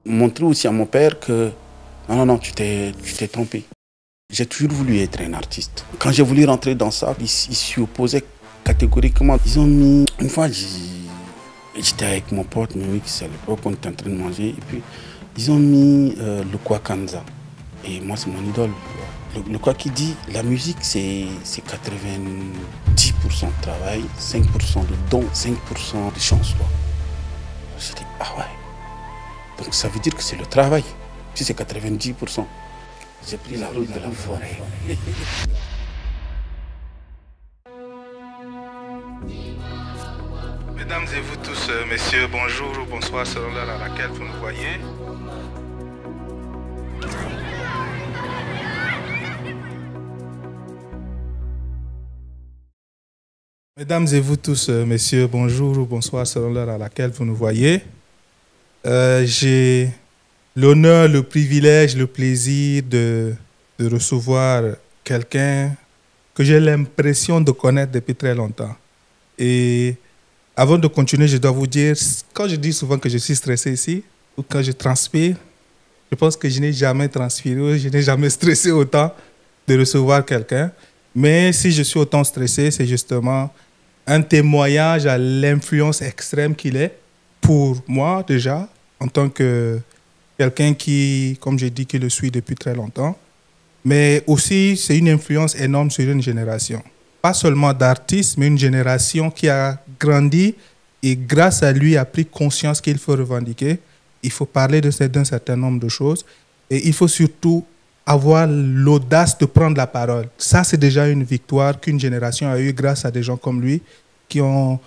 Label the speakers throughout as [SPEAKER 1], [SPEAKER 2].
[SPEAKER 1] montrer aussi à mon père que non, tu t'es trompé. J'ai toujours voulu être un artiste. Quand j'ai voulu rentrer dans ça, ils s'y opposaient catégoriquement. Ils ont mis... Une fois, j'étais avec mon pote, mais c'est à l'époque on était en train de manger. Et puis, ils ont mis le Kwakanza. Et moi, c'est mon idole. Le quoi qui dit, la musique, c'est 90% de travail, 5% de don, 5% de chance. J'ai dit, ah ouais. Donc ça veut dire que c'est le travail. Si c'est 90%. J'ai pris la route de la forêt.
[SPEAKER 2] Mesdames et vous tous, messieurs, bonjour ou bonsoir selon l'heure à laquelle vous nous voyez. Mesdames et vous tous, messieurs, bonjour ou bonsoir selon l'heure à laquelle vous nous voyez. J'ai l'honneur, le privilège, le plaisir de recevoir quelqu'un que j'ai l'impression de connaître depuis très longtemps. Et avant de continuer, je dois vous dire, quand je dis souvent que je suis stressé ici, ou quand je transpire, je pense que je n'ai jamais transpiré, je n'ai jamais stressé autant de recevoir quelqu'un. Mais si je suis autant stressé, c'est justement un témoignage à l'influence extrême qu'il est pour moi déjà, en tant que quelqu'un qui, comme j'ai dit, qui le suit depuis très longtemps. Mais aussi, c'est une influence énorme sur une génération. Pas seulement d'artistes, mais une génération qui a grandi et grâce à lui a pris conscience qu'il faut revendiquer. Il faut parler d'un certain nombre de choses et il faut surtout avoir l'audace de prendre la parole. Ça, c'est déjà une victoire qu'une génération a eue grâce à des gens comme lui qui ont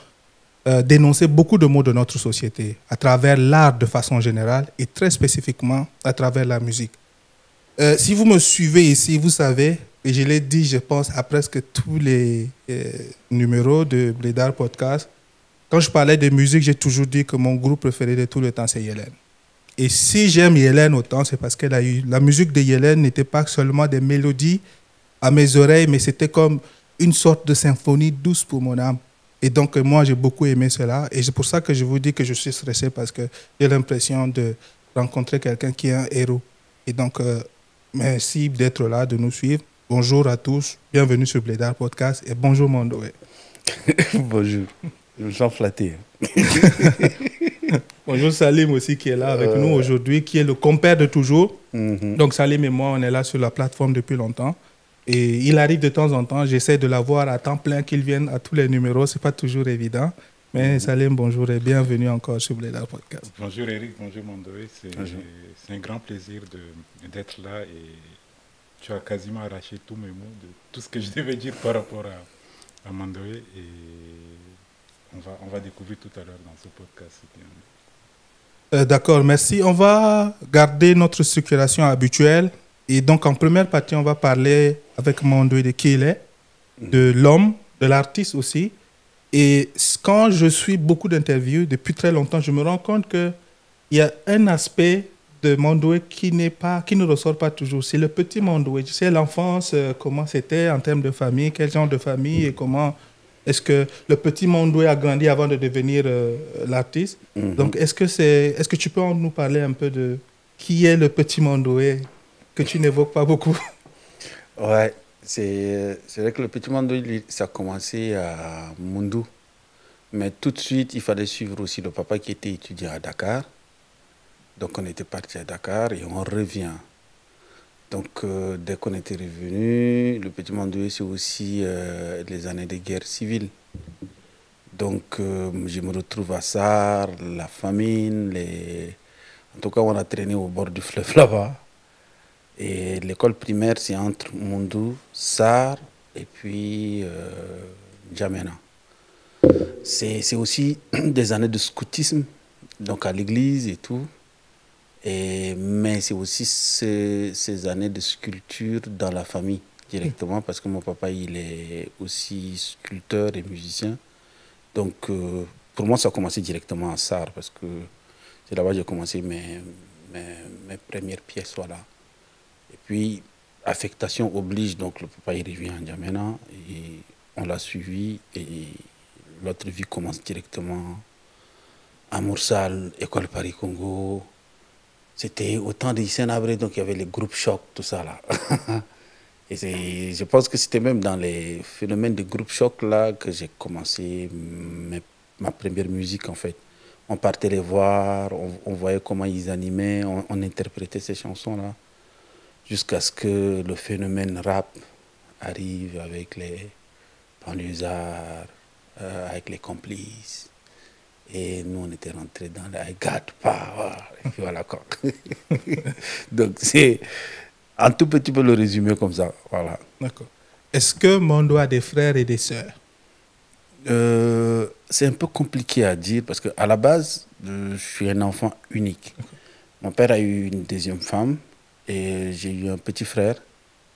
[SPEAKER 2] dénoncé beaucoup de maux de notre société à travers l'art de façon générale et très spécifiquement à travers la musique. Si vous me suivez ici, vous savez, et je l'ai dit, je pense, à presque tous les numéros de Blédard Podcast, quand je parlais de musique, j'ai toujours dit que mon groupe préféré de tout le temps, c'est Yélène. Et si j'aime Yélène autant, c'est parce qu'elle a eu... La musique de Yélène n'était pas seulement des mélodies à mes oreilles, mais c'était comme une sorte de symphonie douce pour mon âme. Et donc, moi, j'ai beaucoup aimé cela. Et c'est pour ça que je vous dis que je suis stressé parce que j'ai l'impression de rencontrer quelqu'un qui est un héros. Et donc, merci d'être là, de nous suivre. Bonjour à tous, bienvenue sur Blédard Podcast et bonjour Mondoé.
[SPEAKER 1] Bonjour, je me sens flatté.
[SPEAKER 2] Bonjour Salim aussi qui est là avec nous aujourd'hui, qui est le compère de toujours. Donc Salim et moi, on est là sur la plateforme depuis longtemps. Et il arrive de temps en temps, j'essaie de l'avoir à temps plein, qu'il vienne à tous les numéros, ce n'est pas toujours évident. Mais Salim, bonjour et bienvenue encore sur Blédard Podcast.
[SPEAKER 3] Bonjour Eric, bonjour Mondoé, c'est un grand plaisir d'être là et tu as quasiment arraché tous mes mots de tout ce que je devais dire par rapport à Mondoé et on va découvrir tout à l'heure dans ce podcast.
[SPEAKER 2] D'accord, merci. On va garder notre structuration habituelle. Et donc, en première partie, on va parler avec Mondoé de qui il est, de l'homme, de l'artiste aussi. Et quand je suis beaucoup d'interviews, depuis très longtemps, je me rends compte qu'il y a un aspect de Mondoé qui ne ressort pas toujours. C'est le petit Mondoé. Tu sais, l'enfance, comment c'était en termes de famille, quel genre de famille et comment est-ce que le petit Mondoé a grandi avant de devenir l'artiste. Donc, est-ce que tu peux nous parler un peu de qui est le petit Mondoé que tu n'évoques pas beaucoup?
[SPEAKER 1] Ouais, c'est vrai que le petit Mondoé, ça a commencé à Mundou. Mais tout de suite, il fallait suivre aussi le papa qui était étudiant à Dakar. Donc, on était parti à Dakar et on revient. Donc, dès qu'on était revenu, le petit Mondoé, c'est aussi les années de guerre civile. Donc, je me retrouve à Sarr, la famine. En tout cas, on a traîné au bord du fleuve là-bas. Et l'école primaire, c'est entre Mundou, Sarr et puis N'Djamena. C'est aussi des années de scoutisme, donc à l'église et tout. Mais c'est aussi ces années de sculpture dans la famille directement, parce que mon papa, il est aussi sculpteur et musicien. Donc, pour moi, ça a commencé directement à Sarr, parce que c'est là-bas que j'ai commencé mes premières pièces. Voilà. Et puis, affectation oblige, donc le papa, il revient à N'Djamena, et on l'a suivi, et l'autre vie commence directement à Moursal, École Paris-Congo. C'était au temps de Hissène Habré, donc il y avait les groupes choc, tout ça là. Et je pense que c'était même dans les phénomènes de groupe choc là que j'ai commencé ma première musique en fait. On partait les voir, on voyait comment ils animaient, on interprétait ces chansons là, jusqu'à ce que le phénomène rap arrive avec les banlieusards, avec les complices. Et nous, on était rentrés dans la I got power. Et puis voilà quoi. Donc c'est un tout petit peu le résumé comme ça. Voilà.
[SPEAKER 2] D'accord. Est-ce que Mondo a des frères et des sœurs?
[SPEAKER 1] C'est un peu compliqué à dire parce qu'à la base, je suis un enfant unique. Mon père a eu une deuxième femme et j'ai eu un petit frère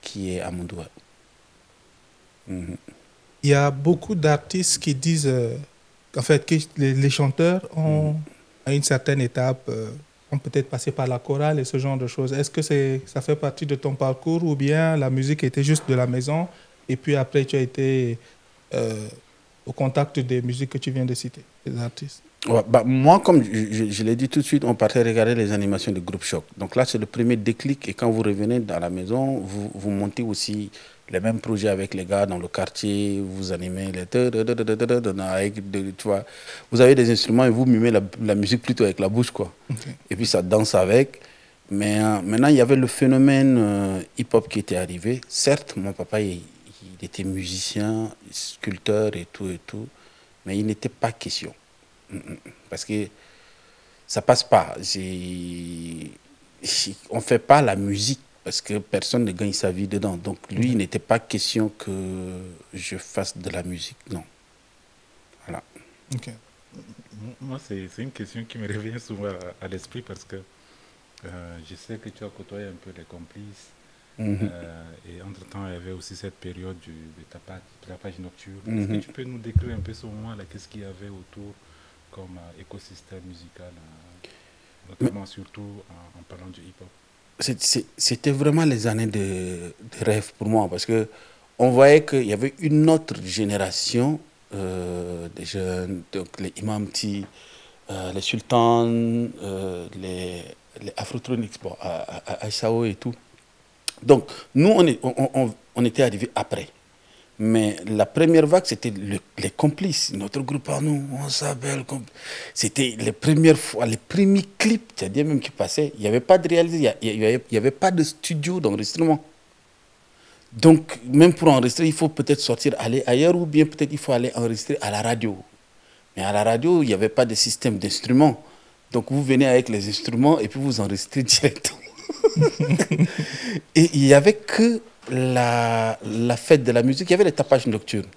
[SPEAKER 1] qui est à Mondoua.
[SPEAKER 2] Il y a beaucoup d'artistes qui disent qu'en fait, que les chanteurs ont, à une certaine étape, ont peut-être passé par la chorale et ce genre de choses. Est-ce que ça fait partie de ton parcours ou bien la musique était juste de la maison et puis après tu as été au contact des musiques que tu viens de citer, des artistes?
[SPEAKER 1] Ouais, bah, moi, comme je l'ai dit tout de suite, on partait regarder les animations du groupe Choc. Donc là, c'est le premier déclic. Et quand vous revenez dans la maison, vous montez aussi les mêmes projets avec les gars dans le quartier. Vous animez les... Tu vois, vous avez des instruments et vous mimez la musique plutôt avec la bouche, quoi.
[SPEAKER 2] Okay.
[SPEAKER 1] Et puis ça danse avec. Mais maintenant, il y avait le phénomène hip-hop qui était arrivé. Certes, mon papa, il était musicien, sculpteur et tout. Mais il n'était pas question. Parce que ça passe pas. On fait pas la musique parce que personne ne gagne sa vie dedans. Donc lui, il n'était pas question que je fasse de la musique. Non. Voilà.
[SPEAKER 2] Okay.
[SPEAKER 3] Moi, c'est une question qui me revient souvent à l'esprit parce que je sais que tu as côtoyé un peu les complices. Et entre-temps, il y avait aussi cette période de tapage nocturne. Est-ce que tu peux nous décrire un peu ce moment-là? Qu'est-ce qu'il y avait autour comme écosystème musical, notamment surtout en parlant du hip-hop?
[SPEAKER 1] C'était vraiment les années de rêve pour moi parce que on voyait qu'il y avait une autre génération de jeunes, donc les Imamti, les Sultans, les Afrotronics, bon, à Sao et tout. Donc, nous, on était arrivés après. Mais la première vague, c'était les complices. Notre groupe à nous, on s'appelle. C'était les premières fois, les premiers clips, c'est-à-dire même qui passaient. Il n'y avait pas de réalisation, il n'y avait pas de studio d'enregistrement. Donc, même pour enregistrer, il faut peut-être sortir, aller ailleurs, ou bien peut-être il faut aller enregistrer à la radio. Mais à la radio, il n'y avait pas de système d'instruments. Donc, vous venez avec les instruments et puis vous enregistrez directement. Et il n'y avait que la fête de la musique, il y avait les tapages nocturnes.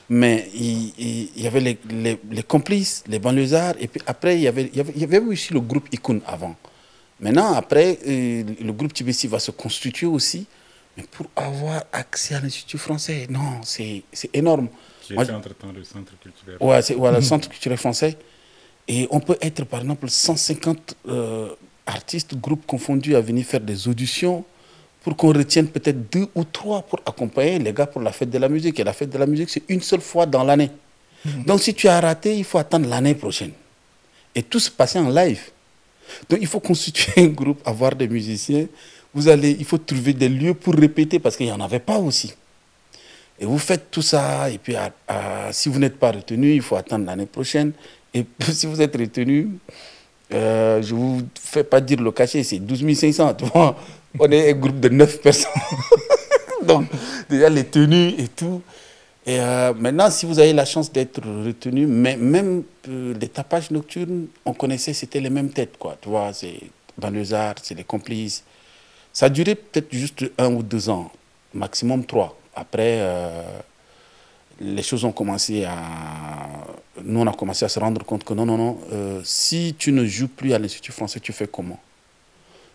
[SPEAKER 1] Mais il y avait les complices, les banlieusards, et puis après, il y avait aussi le groupe Ikun avant. Maintenant, après, le groupe Tibessi va se constituer aussi, mais pour avoir accès à l'Institut français, non, c'est énorme.
[SPEAKER 3] Qui était entre-temps le centre culturel.
[SPEAKER 1] Ouais, c'est le centre culturel français. Et on peut être, par exemple, 150 artistes, groupes confondus, à venir faire des auditions pour qu'on retienne peut-être 2 ou 3 pour accompagner les gars pour la fête de la musique. Et la fête de la musique, c'est une seule fois dans l'année. Donc, si tu as raté, il faut attendre l'année prochaine. Et tout se passer en live. Donc, il faut constituer un groupe, avoir des musiciens. Il faut trouver des lieux pour répéter parce qu'il n'y en avait pas aussi. Et vous faites tout ça. Et puis, si vous n'êtes pas retenu, il faut attendre l'année prochaine. Et si vous êtes retenu, je ne vous fais pas dire le cachet, c'est 12 500. Tu vois, on est un groupe de 9 personnes. Donc, déjà les tenues et tout. Et maintenant, si vous avez la chance d'être retenu, même les tapages nocturnes, on connaissait, c'était les mêmes têtes, quoi. Tu vois, c'est banlieusards, c'est les complices. Ça a duré peut-être juste 1 ou 2 ans, maximum 3. Après, les choses ont commencé à... Nous, on a commencé à se rendre compte que non, si tu ne joues plus à l'Institut français, tu fais comment?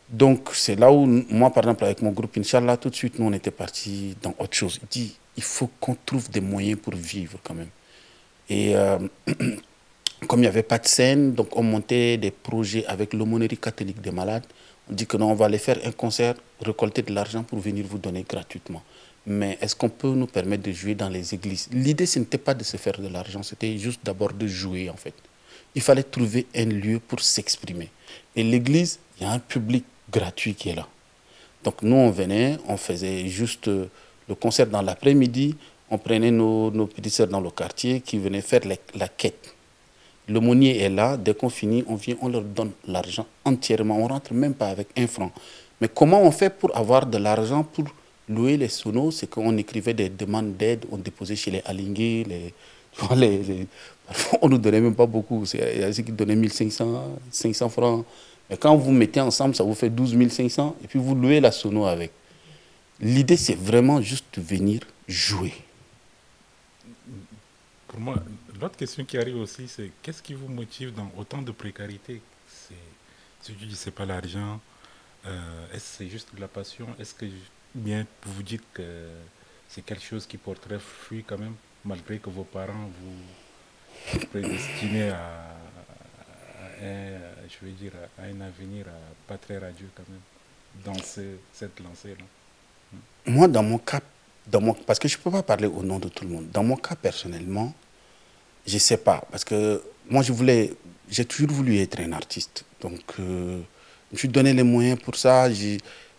[SPEAKER 1] Donc, c'est là où, moi, par exemple, avec mon groupe Inch'Allah, tout de suite, nous, on était partis dans autre chose. Il faut qu'on trouve des moyens pour vivre quand même. Et comme il n'y avait pas de scène, donc on montait des projets avec l'aumônerie catholique des malades. On dit que non, on va aller faire un concert, récolter de l'argent pour venir vous donner gratuitement. Mais est-ce qu'on peut nous permettre de jouer dans les églises? L'idée, ce n'était pas de se faire de l'argent, c'était juste d'abord de jouer, en fait. Il fallait trouver un lieu pour s'exprimer. Et l'église, il il y a un public gratuit qui est là. Donc nous, on venait, on faisait juste le concert dans l'après-midi, on prenait nos petites sœurs dans le quartier qui venaient faire la quête. L'aumônier est là, dès qu'on finit, on vient, on leur donne l'argent entièrement, on ne rentre même pas avec 1 franc. Mais comment on fait pour avoir de l'argent pour louer les sonos? C'est qu'on écrivait des demandes d'aide, on déposait chez les Alingués, parfois on ne nous donnait même pas beaucoup, il y a ceux qui donnaient 1500, 500 francs. Mais quand vous mettez ensemble, ça vous fait 12 500 et puis vous louez la sono avec. L'idée, c'est vraiment juste de venir jouer.
[SPEAKER 3] Pour moi, l'autre question qui arrive aussi, c'est qu'est-ce qui vous motive dans autant de précarité? Si tu dis c'est pas l'argent, est-ce que c'est juste de la passion? Est-ce que bien vous vous dites que c'est quelque chose qui porterait fruit quand même, malgré que vos parents vous prédestinaient je veux dire, à un avenir pas très radieux quand même, dans cette lancée-là?
[SPEAKER 1] Moi, dans mon cas, parce que je ne peux pas parler au nom de tout le monde, dans mon cas personnellement, je ne sais pas, parce que moi j'ai toujours voulu être un artiste, donc je me suis donné les moyens pour ça.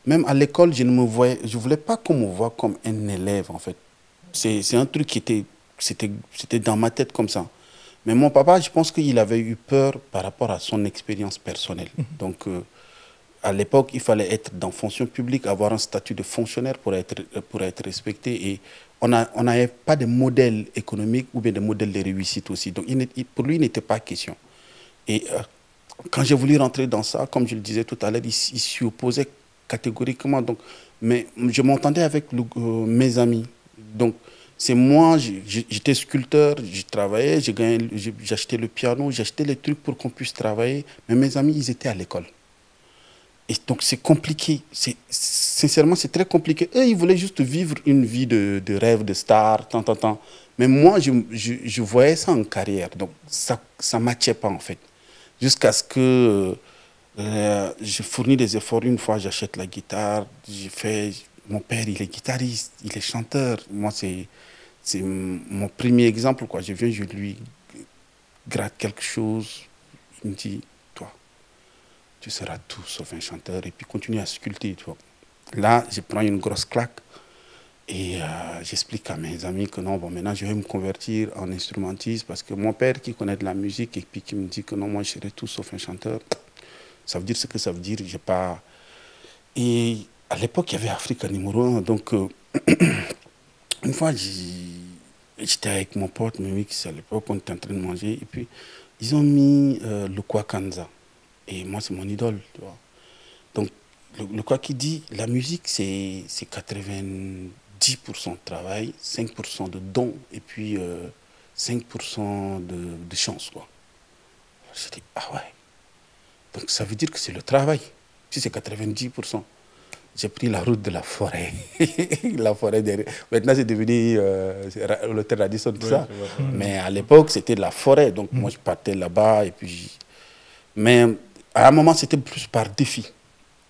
[SPEAKER 1] Même à l'école, je ne voulais pas qu'on me voie comme un élève en fait. C'est un truc c'était dans ma tête comme ça. Mais mon papa, je pense qu'il avait eu peur par rapport à son expérience personnelle. Donc à l'époque, il fallait être dans fonction publique, avoir un statut de fonctionnaire pour être respecté. Et on n'avait pas de modèle économique ou bien de modèle de réussite aussi. Donc pour lui, il n'était pas question. Et quand j'ai voulu rentrer dans ça, comme je le disais tout à l'heure, il s'y opposait catégoriquement. Donc, mais je m'entendais avec mes amis. Donc, c'est moi, j'étais sculpteur, je travaillais, j'achetais le piano, j'achetais les trucs pour qu'on puisse travailler. Mais mes amis, ils étaient à l'école. Et donc, c'est compliqué. Sincèrement, c'est très compliqué. Eux, ils voulaient juste vivre une vie de rêve, de star, tant. Mais moi, je voyais ça en carrière. Donc, ça ne matchait pas, en fait. Jusqu'à ce que je fournis des efforts. Une fois, j'achète la guitare. Mon père, il est guitariste, il est chanteur. Moi, c'est mon premier exemple, quoi. Je viens, je lui gratte quelque chose. Il me dit, toi, tu seras tout sauf un chanteur. Et puis, continue à sculpter, tu vois. Là, je prends une grosse claque. Et j'explique à mes amis que non, bon, maintenant je vais me convertir en instrumentiste parce que mon père qui connaît de la musique et puis qui me dit que non, moi je serai tout sauf un chanteur, ça veut dire ce que ça veut dire. J'ai pas... Et à l'époque, il y avait Africa numéro 1. Donc, une fois, j'étais avec mon pote, Mimix, à l'époque, on était en train de manger. Et puis, ils ont mis le Kwakanza. Et moi, c'est mon idole, tu vois. Donc, le quoi qui dit, la musique, c'est 90% de travail, 5% de don et puis 5% de chance, quoi. J'ai dit, ah ouais. Donc ça veut dire que c'est le travail. Si c'est 90%. J'ai pris la route de la forêt. La forêt derrière. Maintenant, c'est devenu l'hôtel Radisson, tout ça. Mais à l'époque, c'était de la forêt. Donc moi, je partais là-bas. Et puis... Mais à un moment, c'était plus par défi.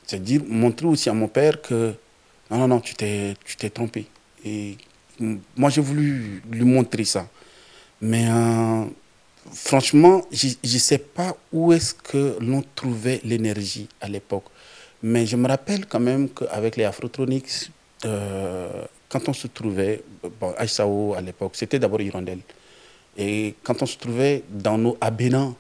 [SPEAKER 1] C'est-à-dire montrer aussi à mon père que non, tu t'es trompé. Et moi, j'ai voulu lui montrer ça. Mais franchement, je ne sais pas où est-ce que l'on trouvait l'énergie à l'époque. Mais je me rappelle quand même qu'avec les Afrotronics, quand on se trouvait, bon, Aïssaou à l'époque, c'était d'abord Hirondelle. Et quand on se trouvait dans nos abénants,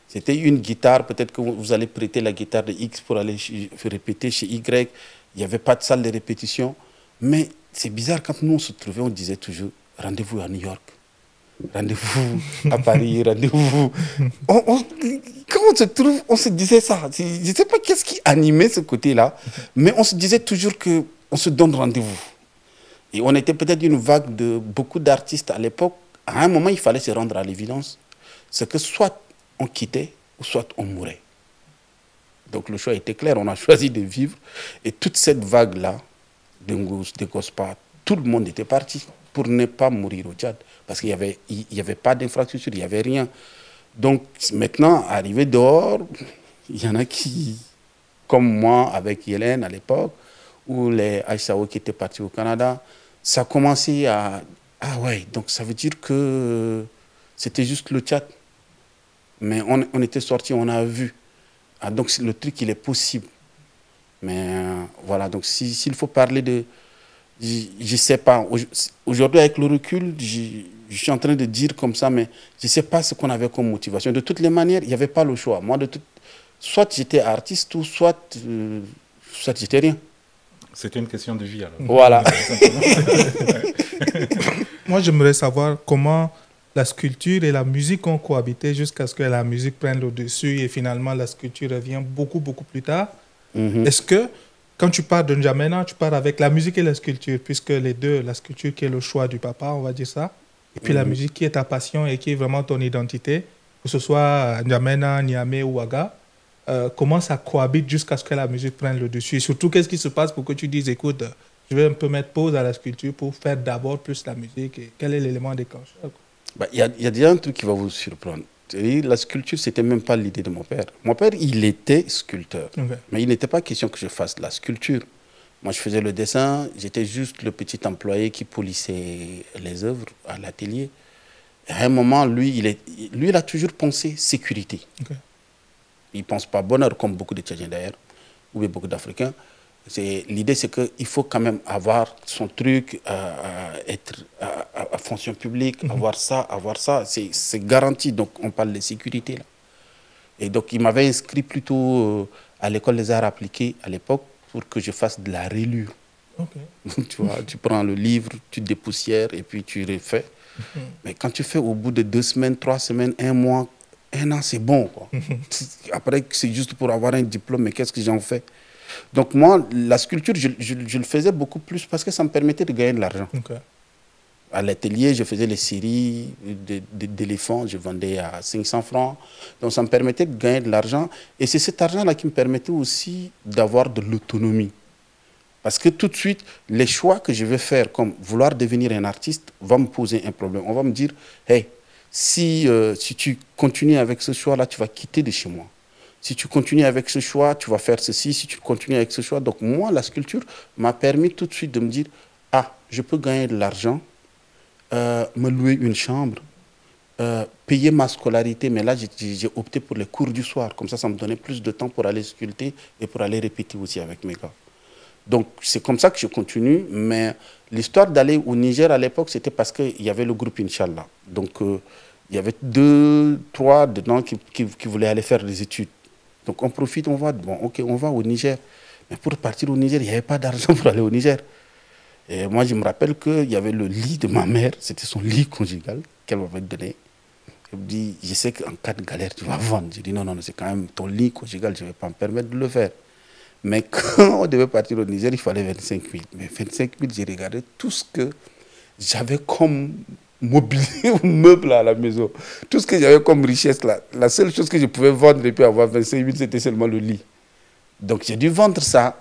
[SPEAKER 1] c'était une guitare, peut-être que vous allez prêter la guitare de X pour aller répéter chez Y. Il n'y avait pas de salle de répétition. Mais c'est bizarre, quand nous on se trouvait, on disait toujours rendez-vous à New York, rendez-vous à Paris, rendez-vous. Quand on se trouve, on se disait ça. Je ne sais pas qu'est-ce qui animait ce côté-là, mais on se disait toujours qu'on se donne rendez-vous. Et on était peut-être une vague de beaucoup d'artistes à l'époque. À un moment, il fallait se rendre à l'évidence. C'est que soit on quittait ou soit on mourait. Donc le choix était clair, on a choisi de vivre. Et toute cette vague-là, de Gospa, tout le monde était parti pour ne pas mourir au Tchad. Parce qu'il n'y avait pas d'infrastructure, il n'y avait rien. Donc maintenant, arrivé dehors, il y en a qui, comme moi avec Hélène à l'époque, ou les Aïssaou qui étaient partis au Canada, ça a commencé à... Ah ouais, donc ça veut dire que c'était juste le Tchad. Mais on était sortis, on a vu. Ah, donc le truc, il est possible. Mais voilà, donc s'il faut parler de... Je ne sais pas. Aujourd'hui, avec le recul, je suis en train de dire comme ça, mais je ne sais pas ce qu'on avait comme motivation. De toutes les manières, il n'y avait pas le choix. Moi, soit j'étais artiste, ou soit j'étais rien.
[SPEAKER 3] C'était une question de vie, alors.
[SPEAKER 1] Voilà.
[SPEAKER 2] Moi, j'aimerais savoir comment la sculpture et la musique ont cohabité jusqu'à ce que la musique prenne le dessus et finalement la sculpture revient beaucoup, beaucoup plus tard. Est-ce que quand tu pars de N'Djamena, tu pars avec la musique et la sculpture, puisque les deux, la sculpture qui est le choix du papa, on va dire ça, et puis la musique qui est ta passion et qui est vraiment ton identité, que ce soit N'Djamena, Niamey ou Ouaga, comment ça cohabite jusqu'à ce que la musique prenne le dessus? Et surtout, qu'est-ce qui se passe pour que tu dises, écoute, je vais un peu mettre pause à la sculpture pour faire d'abord plus la musique, et quel est l'élément déclencheur?
[SPEAKER 1] Il y a déjà un truc qui va vous surprendre. La sculpture, ce n'était même pas l'idée de mon père. Mon père, il était sculpteur. Mais il n'était pas question que je fasse de la sculpture. Moi, je faisais le dessin. J'étais juste le petit employé qui polissait les œuvres à l'atelier. À un moment, lui, il a toujours pensé sécurité. Il ne pense pas bonheur, comme beaucoup de Tchadiens d'ailleurs, ou bien beaucoup d'Africains. L'idée, c'est qu'il faut quand même avoir son truc, être à fonction publique, avoir ça. C'est garanti. Donc, on parle de sécurité, là. Et donc, il m'avait inscrit plutôt à l'école des arts appliqués à l'époque pour que je fasse de la rélure. Tu vois, tu prends le livre, tu dépoussières et puis tu refais. Mais quand tu fais au bout de 2 semaines, 3 semaines, 1 mois, 1 an, c'est bon, quoi. Après, c'est juste pour avoir un diplôme, mais qu'est-ce que j'en fais? Donc moi, la sculpture, je le faisais beaucoup plus parce que ça me permettait de gagner de l'argent. À l'atelier, je faisais les séries d'éléphants, je vendais à 500 francs. Donc ça me permettait de gagner de l'argent. Et c'est cet argent-là qui me permettait aussi d'avoir de l'autonomie. Parce que tout de suite, les choix que je vais faire, comme vouloir devenir un artiste, va me poser un problème. On va me dire, hey, si tu continues avec ce choix-là, tu vas quitter de chez moi. Si tu continues avec ce choix, tu vas faire ceci. Si tu continues avec ce choix. Donc moi, la sculpture m'a permis tout de suite de me dire, ah, je peux gagner de l'argent, me louer une chambre, payer ma scolarité. Mais là, j'ai opté pour les cours du soir. Comme ça me donnait plus de temps pour aller sculpter et pour aller répéter aussi avec mes gars. Donc c'est comme ça que je continue. Mais l'histoire d'aller au Niger à l'époque, c'était parce qu'il y avait le groupe Inch'Allah. Donc il y avait 2, 3 dedans qui voulaient aller faire des études. Donc on profite, on va, bon, ok, on va au Niger. Mais pour partir au Niger, il n'y avait pas d'argent pour aller au Niger. Et moi, je me rappelle qu'il y avait le lit de ma mère, c'était son lit conjugal qu'elle m'avait donné. Elle me dit, je sais qu'en cas de galère, tu vas vendre. J'ai dit, non, c'est quand même ton lit conjugal, je ne vais pas me permettre de le faire. Mais quand on devait partir au Niger, il fallait 25 000. Mais 25 000, j'ai regardé tout ce que j'avais comme mobilier ou meuble à la maison. Tout ce que j'avais comme richesse là. La seule chose que je pouvais vendre et puis avoir 25 000, c'était seulement le lit. Donc j'ai dû vendre ça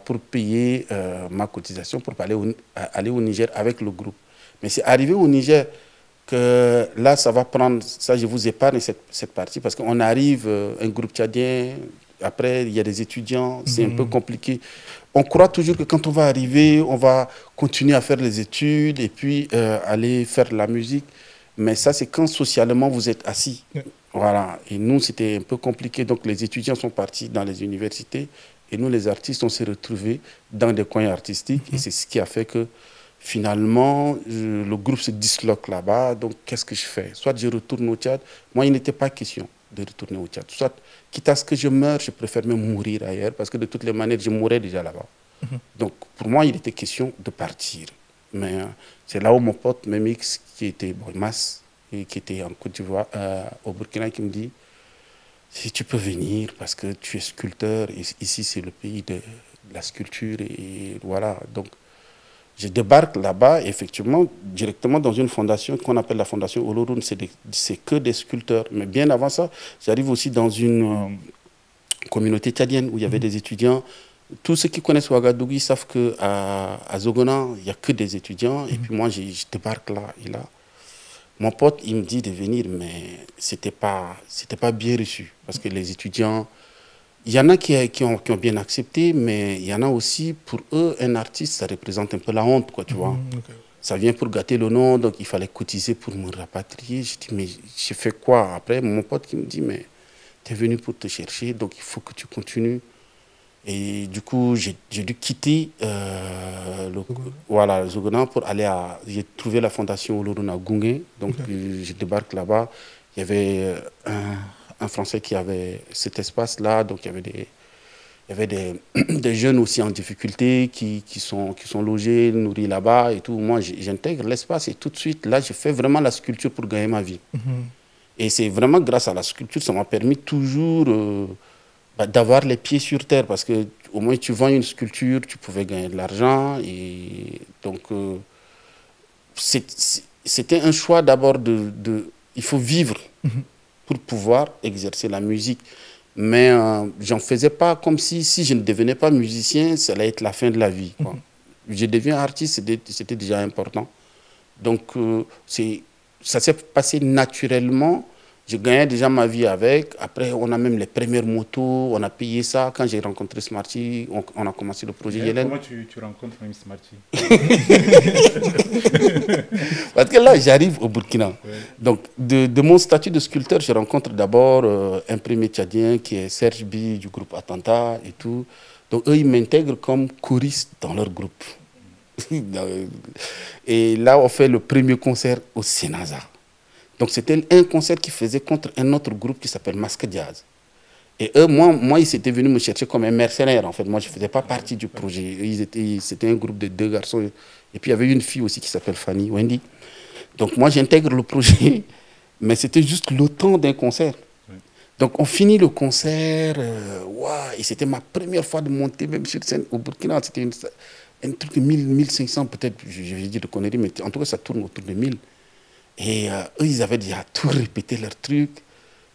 [SPEAKER 1] pour payer ma cotisation pour aller au Niger avec le groupe. Mais c'est arrivé au Niger que là, ça va prendre, ça je vous épargne cette partie parce qu'on arrive, un groupe tchadien, après il y a des étudiants, c'est un peu compliqué. On croit toujours que quand on va arriver, on va continuer à faire les études et puis aller faire la musique. Mais ça, c'est quand socialement vous êtes assis. Voilà. Et nous, c'était un peu compliqué. Donc, les étudiants sont partis dans les universités. Et nous, les artistes, on s'est retrouvés dans des coins artistiques. Et c'est ce qui a fait que, finalement, le groupe se disloque là-bas. Donc, qu'est-ce que je fais? Soit je retourne au Tchad. Moi, il n'était pas question de retourner au Tchad. Soit, quitte à ce que je meure, je préfère même mourir ailleurs. Parce que de toutes les manières, je mourrais déjà là-bas. Donc, pour moi, il était question de partir. Mais c'est là où mon pote Memix, qui était Mas, et qui était en Côte d'Ivoire, au Burkina, qui me dit, si tu peux venir, parce que tu es sculpteur, et ici c'est le pays de la sculpture, et voilà. Donc, je débarque là-bas, effectivement, directement dans une fondation qu'on appelle la fondation Oloroun, c'est que des sculpteurs. Mais bien avant ça, j'arrive aussi dans une communauté tchadienne, où il y avait des étudiants. Tous ceux qui connaissent Ouagadougou savent qu'à Zogona, il n'y a que des étudiants. Et puis moi, je débarque là et là. Mon pote, il me dit de venir, mais ce n'était pas bien reçu. Parce que les étudiants, il y en a qui ont bien accepté, mais il y en a aussi, pour eux, un artiste, ça représente un peu la honte, quoi, tu vois. Ça vient pour gâter le nom, donc il fallait cotiser pour me rapatrier. Je dis, mais je fais quoi? Après, mon pote qui me dit, mais tu es venu pour te chercher, donc il faut que tu continues. Et du coup, j'ai dû quitter le Zogona pour aller à... J'ai trouvé la fondation Oloruna Gungé, donc je débarque là-bas. Il y avait un Français qui avait cet espace-là, donc il y avait des jeunes aussi en difficulté qui sont logés, nourris là-bas et tout. Moi, j'intègre l'espace et tout de suite, là, je fais vraiment la sculpture pour gagner ma vie. Et c'est vraiment grâce à la sculpture, ça m'a permis toujours d'avoir les pieds sur terre parce que au moins tu vends une sculpture, tu pouvais gagner de l'argent. Et donc, c'était un choix d'abord il faut vivre pour pouvoir exercer la musique. Mais j'en faisais pas comme si je ne devenais pas musicien, ça allait être la fin de la vie, quoi. Je deviens artiste, c'était déjà important. Donc, ça s'est passé naturellement. Je gagnais déjà ma vie avec. Après, on a même les premières motos, on a payé ça. Quand j'ai rencontré Smarty, on a commencé le projet Yellen.
[SPEAKER 3] Comment tu rencontres même Smarty?
[SPEAKER 1] Parce que là, j'arrive au Burkina. Ouais. Donc, de mon statut de sculpteur, je rencontre d'abord un premier tchadien qui est Serge B du groupe Attentat et tout. Donc, eux, ils m'intègrent comme choriste dans leur groupe. Et là, on fait le premier concert au Sénaza. Donc, c'était un concert qu'ils faisaient contre un autre groupe qui s'appelle Masque Jazz. Et eux, moi, ils étaient venus me chercher comme un mercenaire, en fait. Moi, je ne faisais pas partie du projet. C'était un groupe de 2 garçons. Et puis, il y avait une fille aussi qui s'appelle Fanny, Wendy. Donc, moi, j'intègre le projet, mais c'était juste le temps d'un concert. Donc, on finit le concert. Et c'était ma première fois de monter, même sur scène au Burkina. C'était un truc de 1500, peut-être, je vais dire de conneries, mais en tout cas, ça tourne autour de 1000. Et eux, ils avaient déjà tout répété leur truc.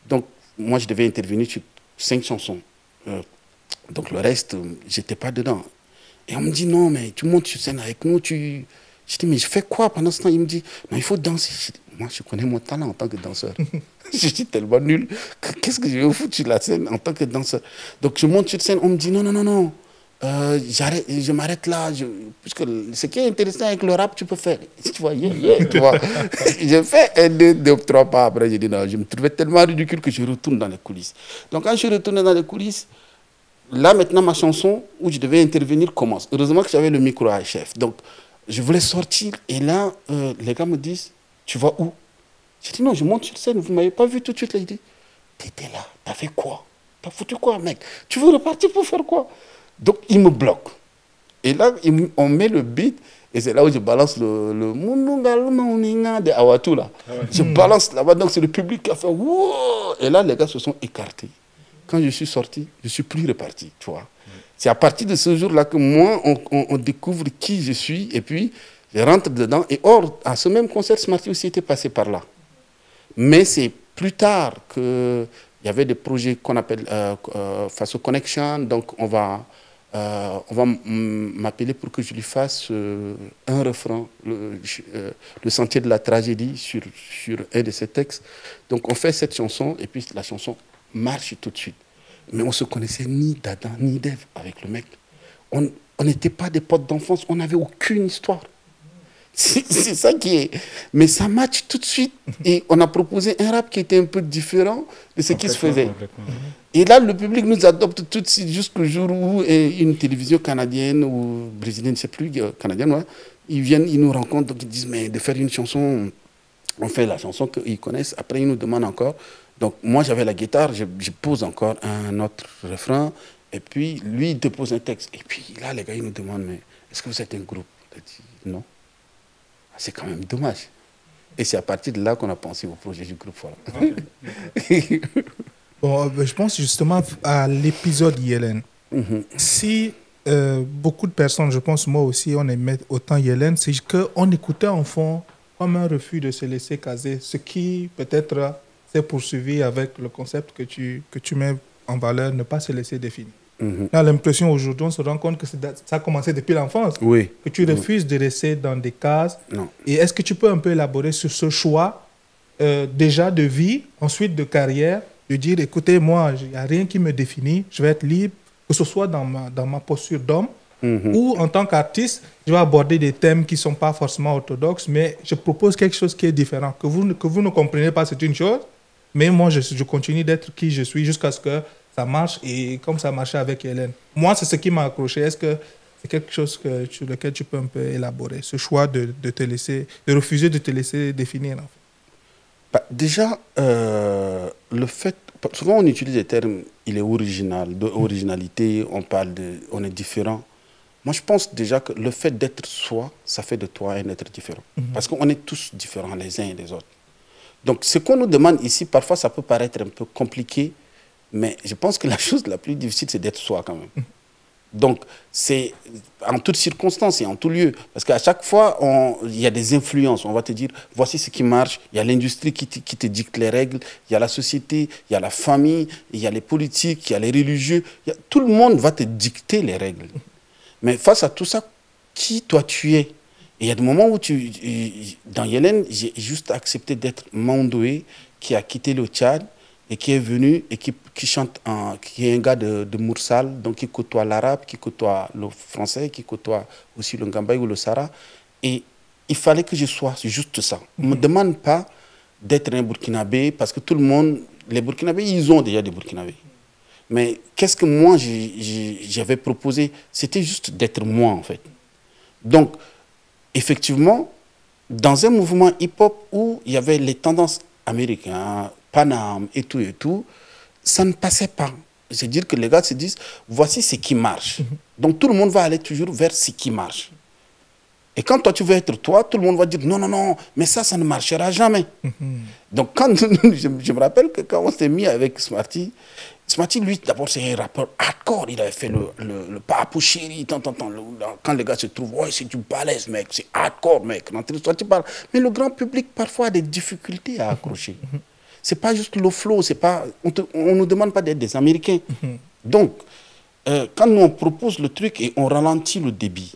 [SPEAKER 1] Donc, moi, je devais intervenir sur 5 chansons. Donc, le reste, j'étais pas dedans. Et on me dit, non, mais tu montes sur scène avec nous. Je dis, mais je fais quoi pendant ce temps? Il me dit, non, il faut danser. Je dis, moi, je connais mon talent en tant que danseur. Je suis tellement nul. Qu'est-ce que je vais foutre sur la scène en tant que danseur? Donc, je monte sur scène. On me dit, non, non, non, non. Je m'arrête là, puisque ce qui est intéressant avec le rap, tu peux faire. Tu vois, tu vois. J'ai fait 1, 2, 3 pas après, j'ai dit non, je me trouvais tellement ridicule que je retourne dans les coulisses. Donc quand je suis retourné dans les coulisses, là maintenant ma chanson où je devais intervenir commence. Heureusement que j'avais le micro à chef. Donc je voulais sortir et là, les gars me disent, tu vas où? J'ai dit non, je monte sur scène, vous ne m'avez pas vu tout de suite là. Il dit, t'étais là, t'as fait quoi? T'as foutu quoi, mec? Tu veux repartir pour faire quoi? Donc, il me bloque. Et là, on met le beat, et c'est là où je balance le de Awatu, là. Je balance là-bas, donc c'est le public qui a fait wow! Et là, les gars se sont écartés. Quand je suis sorti, je ne suis plus reparti, tu vois. C'est à partir de ce jour-là que moi, on découvre qui je suis, et puis je rentre dedans. Et or, à ce même concert, Smarty aussi était passé par là. Mais c'est plus tard qu'il y avait des projets qu'on appelle Faso Connection, donc on va m'appeler pour que je lui fasse un refrain, le sentier de la tragédie sur un de ses textes. Donc on fait cette chanson et puis la chanson marche tout de suite. Mais on ne se connaissait ni d'Adam ni d'Ève avec le mec. On n'était pas des potes d'enfance, on n'avait aucune histoire. C'est ça qui est... Mais ça match tout de suite. Et on a proposé un rap qui était un peu différent de ce qui se faisait. Et là, le public nous adopte tout de suite jusqu'au jour où une télévision canadienne ou brésilienne, je ne sais plus, canadienne, ouais, ils viennent, ils nous rencontrent, donc ils disent, mais de faire une chanson, on fait la chanson qu'ils connaissent. Après, ils nous demandent encore. Donc moi, j'avais la guitare, je pose encore un autre refrain. Et puis, lui, il dépose un texte. Et puis là, les gars, ils nous demandent, mais est-ce que vous êtes un groupe? On dit, non. C'est quand même dommage. Et c'est à partir de là qu'on a pensé au projet du groupe. Voilà.
[SPEAKER 2] Bon, je pense justement à l'épisode Yellen. Si beaucoup de personnes, je pense moi aussi, on aimait autant Yellen, c'est qu'on écoutait en fond comme un refus de se laisser caser, ce qui peut-être s'est poursuivi avec le concept que tu mets en valeur, ne pas se laisser définir. On a l'impression aujourd'hui, on se rend compte que ça a commencé depuis l'enfance.
[SPEAKER 1] Oui.
[SPEAKER 2] Que tu refuses de rester dans des cases.
[SPEAKER 1] Non.
[SPEAKER 2] Et est-ce que tu peux un peu élaborer sur ce choix déjà de vie, ensuite de carrière, de dire, écoutez, moi, il n'y a rien qui me définit, je vais être libre, que ce soit dans ma posture d'homme ou en tant qu'artiste, je vais aborder des thèmes qui ne sont pas forcément orthodoxes, mais je propose quelque chose qui est différent. Que vous ne comprenez pas, c'est une chose, Mais moi, je continue d'être qui je suis jusqu'à ce que ça marche. Et comme ça marchait avec Hélène. Moi, c'est ce qui m'a accroché. Est-ce que c'est quelque chose sur lequel tu peux un peu élaborer, ce choix de te laisser, de refuser de te laisser définir en fait?
[SPEAKER 1] Bah, déjà, le fait, souvent on utilise des termes, il est original, d'originalité, on parle de, on est différent. Moi, je pense déjà que le fait d'être soi, ça fait de toi un être différent. Parce qu'on est tous différents les uns et les autres. Donc, ce qu'on nous demande ici, parfois, ça peut paraître un peu compliqué, mais je pense que la chose la plus difficile, c'est d'être soi quand même. Donc, c'est en toutes circonstances et en tout lieu. Parce qu'à chaque fois, il y a des influences. On va te dire, voici ce qui marche. Il y a l'industrie qui te dicte les règles. Il y a la société, il y a la famille, il y a les politiques, il y a les religieux. Tout le monde va te dicter les règles. Mais face à tout ça, qui toi tu es? Et il y a des moments où dans Yélène, j'ai juste accepté d'être Mandoé, qui a quitté le Tchad et qui est venu et qui chante, qui est un gars de Moursal, donc qui côtoie l'arabe, qui côtoie le français, qui côtoie aussi le Ngambay ou le Sara. Et il fallait que je sois juste ça. On ne me demande pas d'être un Burkinabé, parce que tout le monde, les Burkinabés, ils ont déjà des Burkinabés. Mais qu'est-ce que moi j'avais proposé? C'était juste d'être moi en fait. Donc, effectivement, dans un mouvement hip-hop où il y avait les tendances américaines, Paname et tout, ça ne passait pas. C'est-à-dire que les gars se disent, voici ce qui marche. Donc tout le monde va aller toujours vers ce qui marche. Et quand toi tu veux être toi, tout le monde va dire, non, non, non, mais ça ne marchera jamais. Donc quand je me rappelle que quand on s'est mis avec Smarty, lui, d'abord, c'est un rappeur hardcore. Il avait fait le Papou Chéri. Quand les gars se trouvent, ouais, c'est du balèze, mec. C'est hardcore, mec. Mais le grand public, parfois, a des difficultés à accrocher. C'est pas juste le flow. On ne nous demande pas d'être des Américains. Donc, quand nous, on propose le truc et on ralentit le débit,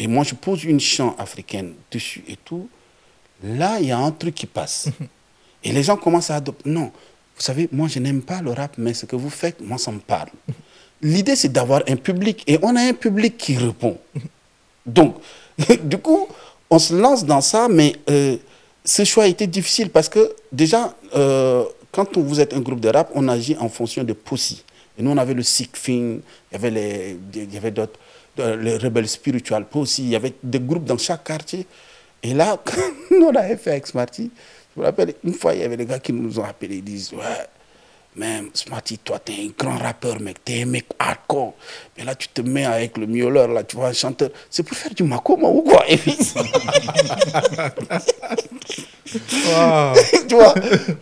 [SPEAKER 1] et moi, je pose une chant africaine dessus et tout, là, il y a un truc qui passe. Et les gens commencent à adopter. Non. Vous savez, moi, je n'aime pas le rap, mais ce que vous faites, moi, ça me parle. L'idée, c'est d'avoir un public. Et on a un public qui répond. Donc, du coup, on se lance dans ça, mais ce choix a été difficile parce que, déjà, quand vous êtes un groupe de rap, on agit en fonction de Pussy. Et nous, on avait le Sick Thing, il y avait d'autres, les rebelles spirituels Pussy, il y avait des groupes dans chaque quartier. Et là, quand nous, on avait fait avec Smarty, je me rappelle, une fois, il y avait des gars qui nous ont appelés, ils disent, ouais, mais Smarty, toi, t'es un grand rappeur, mec, t'es un mec hardcore. Mais là, tu te mets avec le miauleur, là, tu vois, un chanteur. C'est pour faire du Makoma ou quoi? Et puis, wow. Tu vois,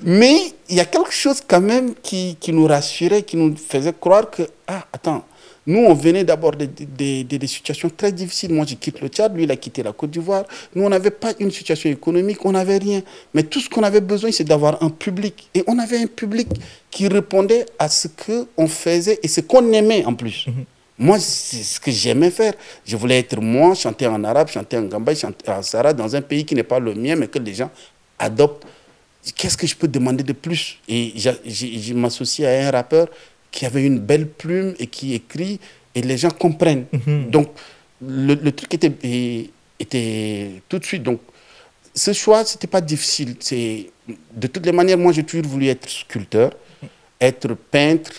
[SPEAKER 1] mais il y a quelque chose quand même qui nous rassurait, qui nous faisait croire que, ah, attends, nous, on venait d'abord des situations très difficiles. Moi, j'ai quitté le Tchad, lui, il a quitté la Côte d'Ivoire. Nous, on n'avait pas une situation économique, on n'avait rien. Mais tout ce qu'on avait besoin, c'est d'avoir un public. Et on avait un public qui répondait à ce qu'on faisait et ce qu'on aimait en plus. Moi, c'est ce que j'aimais faire. Je voulais être moi, chanter en arabe, chanter en gambay, chanter en sara, dans un pays qui n'est pas le mien, mais que les gens adoptent. Qu'est-ce que je peux demander de plus? Et je m'associe à un rappeur qui avait une belle plume et qui écrit, et les gens comprennent. Donc, le truc était tout de suite. Donc, ce choix, ce n'était pas difficile. De toutes les manières, moi, j'ai toujours voulu être sculpteur, être peintre.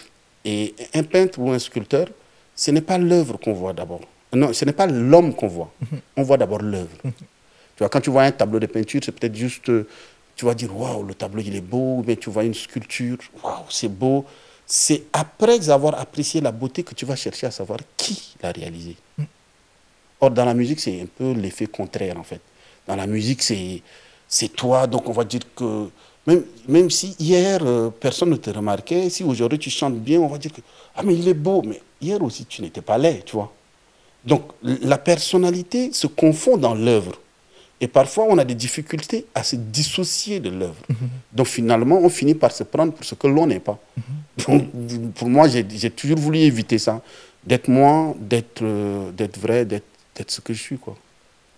[SPEAKER 1] Et un peintre ou un sculpteur, ce n'est pas l'œuvre qu'on voit d'abord. Non, ce n'est pas l'homme qu'on voit. On voit d'abord l'œuvre. Tu vois, quand tu vois un tableau de peinture, c'est peut-être juste, tu vas dire, waouh, le tableau, il est beau. Mais tu vois une sculpture, waouh, c'est beau. C'est après avoir apprécié la beauté que tu vas chercher à savoir qui l'a réalisé. Or, dans la musique, c'est un peu l'effet contraire, en fait. Dans la musique, c'est toi, donc on va dire que... Même si hier, personne ne te remarquait, si aujourd'hui tu chantes bien, on va dire que... Ah, mais il est beau, mais hier aussi, tu n'étais pas laid, tu vois. Donc, la personnalité se confond dans l'œuvre. Et parfois, on a des difficultés à se dissocier de l'œuvre. Donc, finalement, on finit par se prendre pour ce que l'on n'est pas. Donc, pour moi, j'ai toujours voulu éviter ça. D'être moi, d'être vrai, d'être ce que je suis, quoi.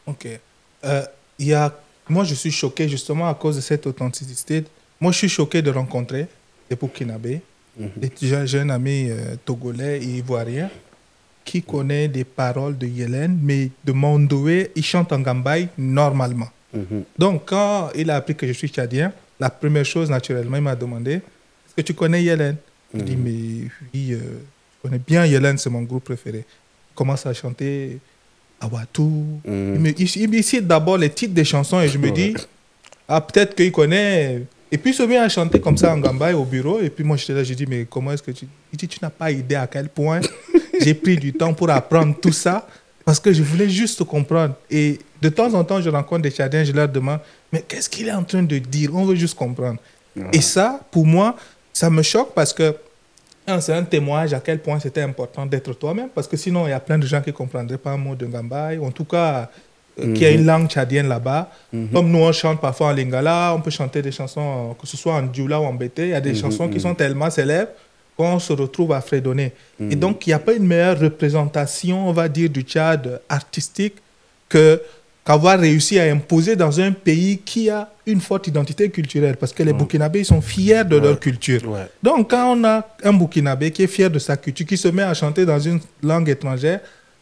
[SPEAKER 2] Ok. Moi, je suis choqué justement à cause de cette authenticité. Moi, je suis choqué de rencontrer des Burkinabés, des jeunes amis togolais et ivoiriens qui connaissent des paroles de Yélène, mais de Mandoé, il chante en Gambay normalement. Donc, quand il a appris que je suis tchadien, la première chose, naturellement, il m'a demandé, est-ce que tu connais Yélène? Je dis, mais oui, je connais bien Yélène, c'est mon groupe préféré. Il commence à chanter Awatu. Il me cite d'abord les titres des chansons et je me dis, ah, peut-être qu'il connaît. Et puis, il se met à chanter comme ça en Gambaye au bureau. Et puis, moi, j'étais là, je dis, mais comment est-ce que tu... Il dit, tu n'as pas idée à quel point j'ai pris du temps pour apprendre tout ça parce que je voulais juste comprendre. Et de temps en temps, je rencontre des Tchadiens, je leur demande, mais qu'est-ce qu'il est en train de dire? On veut juste comprendre. Et ça, pour moi, ça me choque parce que c'est un témoignage à quel point c'était important d'être toi-même. Parce que sinon, il y a plein de gens qui ne comprendraient pas un mot de Gambaye. En tout cas... qui a une langue tchadienne là-bas. Comme nous, on chante parfois en lingala, on peut chanter des chansons, que ce soit en djoula ou en bété. Il y a des chansons qui sont tellement célèbres qu'on se retrouve à fredonner. Et donc, il n'y a pas une meilleure représentation, on va dire, du Tchad artistique qu'avoir réussi à imposer dans un pays qui a une forte identité culturelle. Parce que les Burkinabés, ils sont fiers de leur culture. Donc, quand on a un Burkinabé qui est fier de sa culture, qui se met à chanter dans une langue étrangère,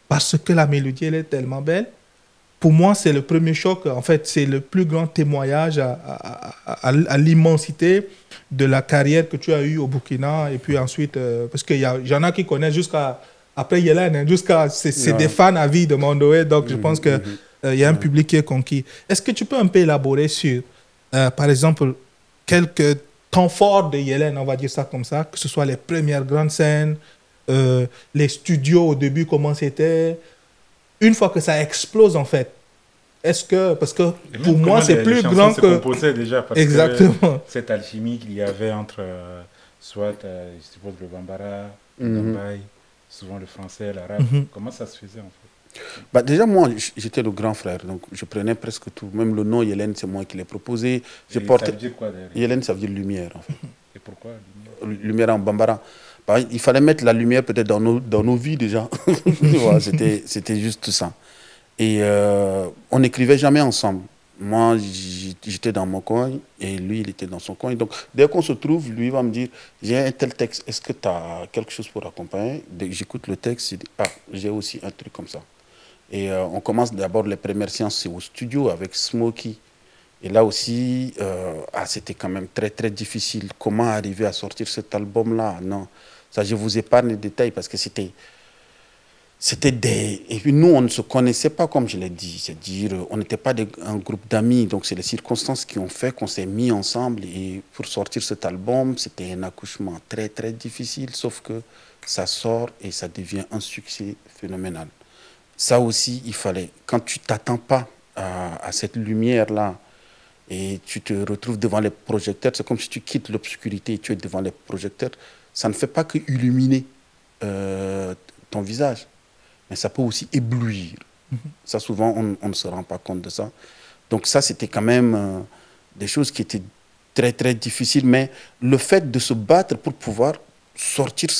[SPEAKER 2] parce que la mélodie, elle est tellement belle, pour moi, c'est le premier choc. En fait, c'est le plus grand témoignage à l'immensité de la carrière que tu as eue au Burkina. Et puis ensuite, parce qu'il y en a qui connaissent jusqu'à... Après Yélène, c'est des fans à vie de Mandoé. Donc, je pense qu'il y a un public qui est conquis. Est-ce que tu peux un peu élaborer sur, par exemple, quelques temps forts de Yélène, on va dire ça comme ça, que ce soit les premières grandes scènes, les studios au début, comment c'était... Une fois que ça explose, en fait, est-ce que... Parce que pour moi, c'est plus grand que...
[SPEAKER 3] composait déjà parce
[SPEAKER 2] exactement.
[SPEAKER 3] Que cette alchimie qu'il y avait entre, soit, je suppose, le Bambara, le Gambaye, souvent le français, l'arabe. Comment ça se faisait, en fait?
[SPEAKER 1] Bah, déjà, moi, j'étais le grand frère, donc je prenais presque tout. Même le nom Yélène, c'est moi qui l'ai proposé.
[SPEAKER 3] Ça veut dire quoi, derrière?
[SPEAKER 1] Yélène, ça veut dire lumière, en fait.
[SPEAKER 3] Et pourquoi
[SPEAKER 1] lumière? Lumière en Bambara. Il fallait mettre la lumière peut-être dans nos vies déjà. C'était juste ça. Et on n'écrivait jamais ensemble. Moi, j'étais dans mon coin et lui, il était dans son coin. Et donc, dès qu'on se trouve, lui va me dire, j'ai un tel texte, est-ce que tu as quelque chose pour accompagner? Dès que j'écoute le texte, je dis, ah, j'ai aussi un truc comme ça. Et on commence d'abord les premières séances, c'est au studio avec Smokey. Et là aussi, c'était quand même très, très difficile. Comment arriver à sortir cet album-là? Non, ça, je vous épargne les détails parce que c'était des... Et puis nous, on ne se connaissait pas, comme je l'ai dit. C'est-à-dire, on n'était pas un groupe d'amis. Donc, c'est les circonstances qui ont fait qu'on s'est mis ensemble. Et pour sortir cet album, c'était un accouchement très, très difficile. Sauf que ça sort et ça devient un succès phénoménal. Ça aussi, il fallait... Quand tu ne t'attends pas à cette lumière-là, et tu te retrouves devant les projecteurs, c'est comme si tu quittes l'obscurité et tu es devant les projecteurs. Ça ne fait pas que illuminer ton visage, mais ça peut aussi éblouir. Ça, souvent, on ne se rend pas compte de ça. Donc ça, c'était quand même des choses qui étaient très, très difficiles. Mais le fait de se battre pour pouvoir sortir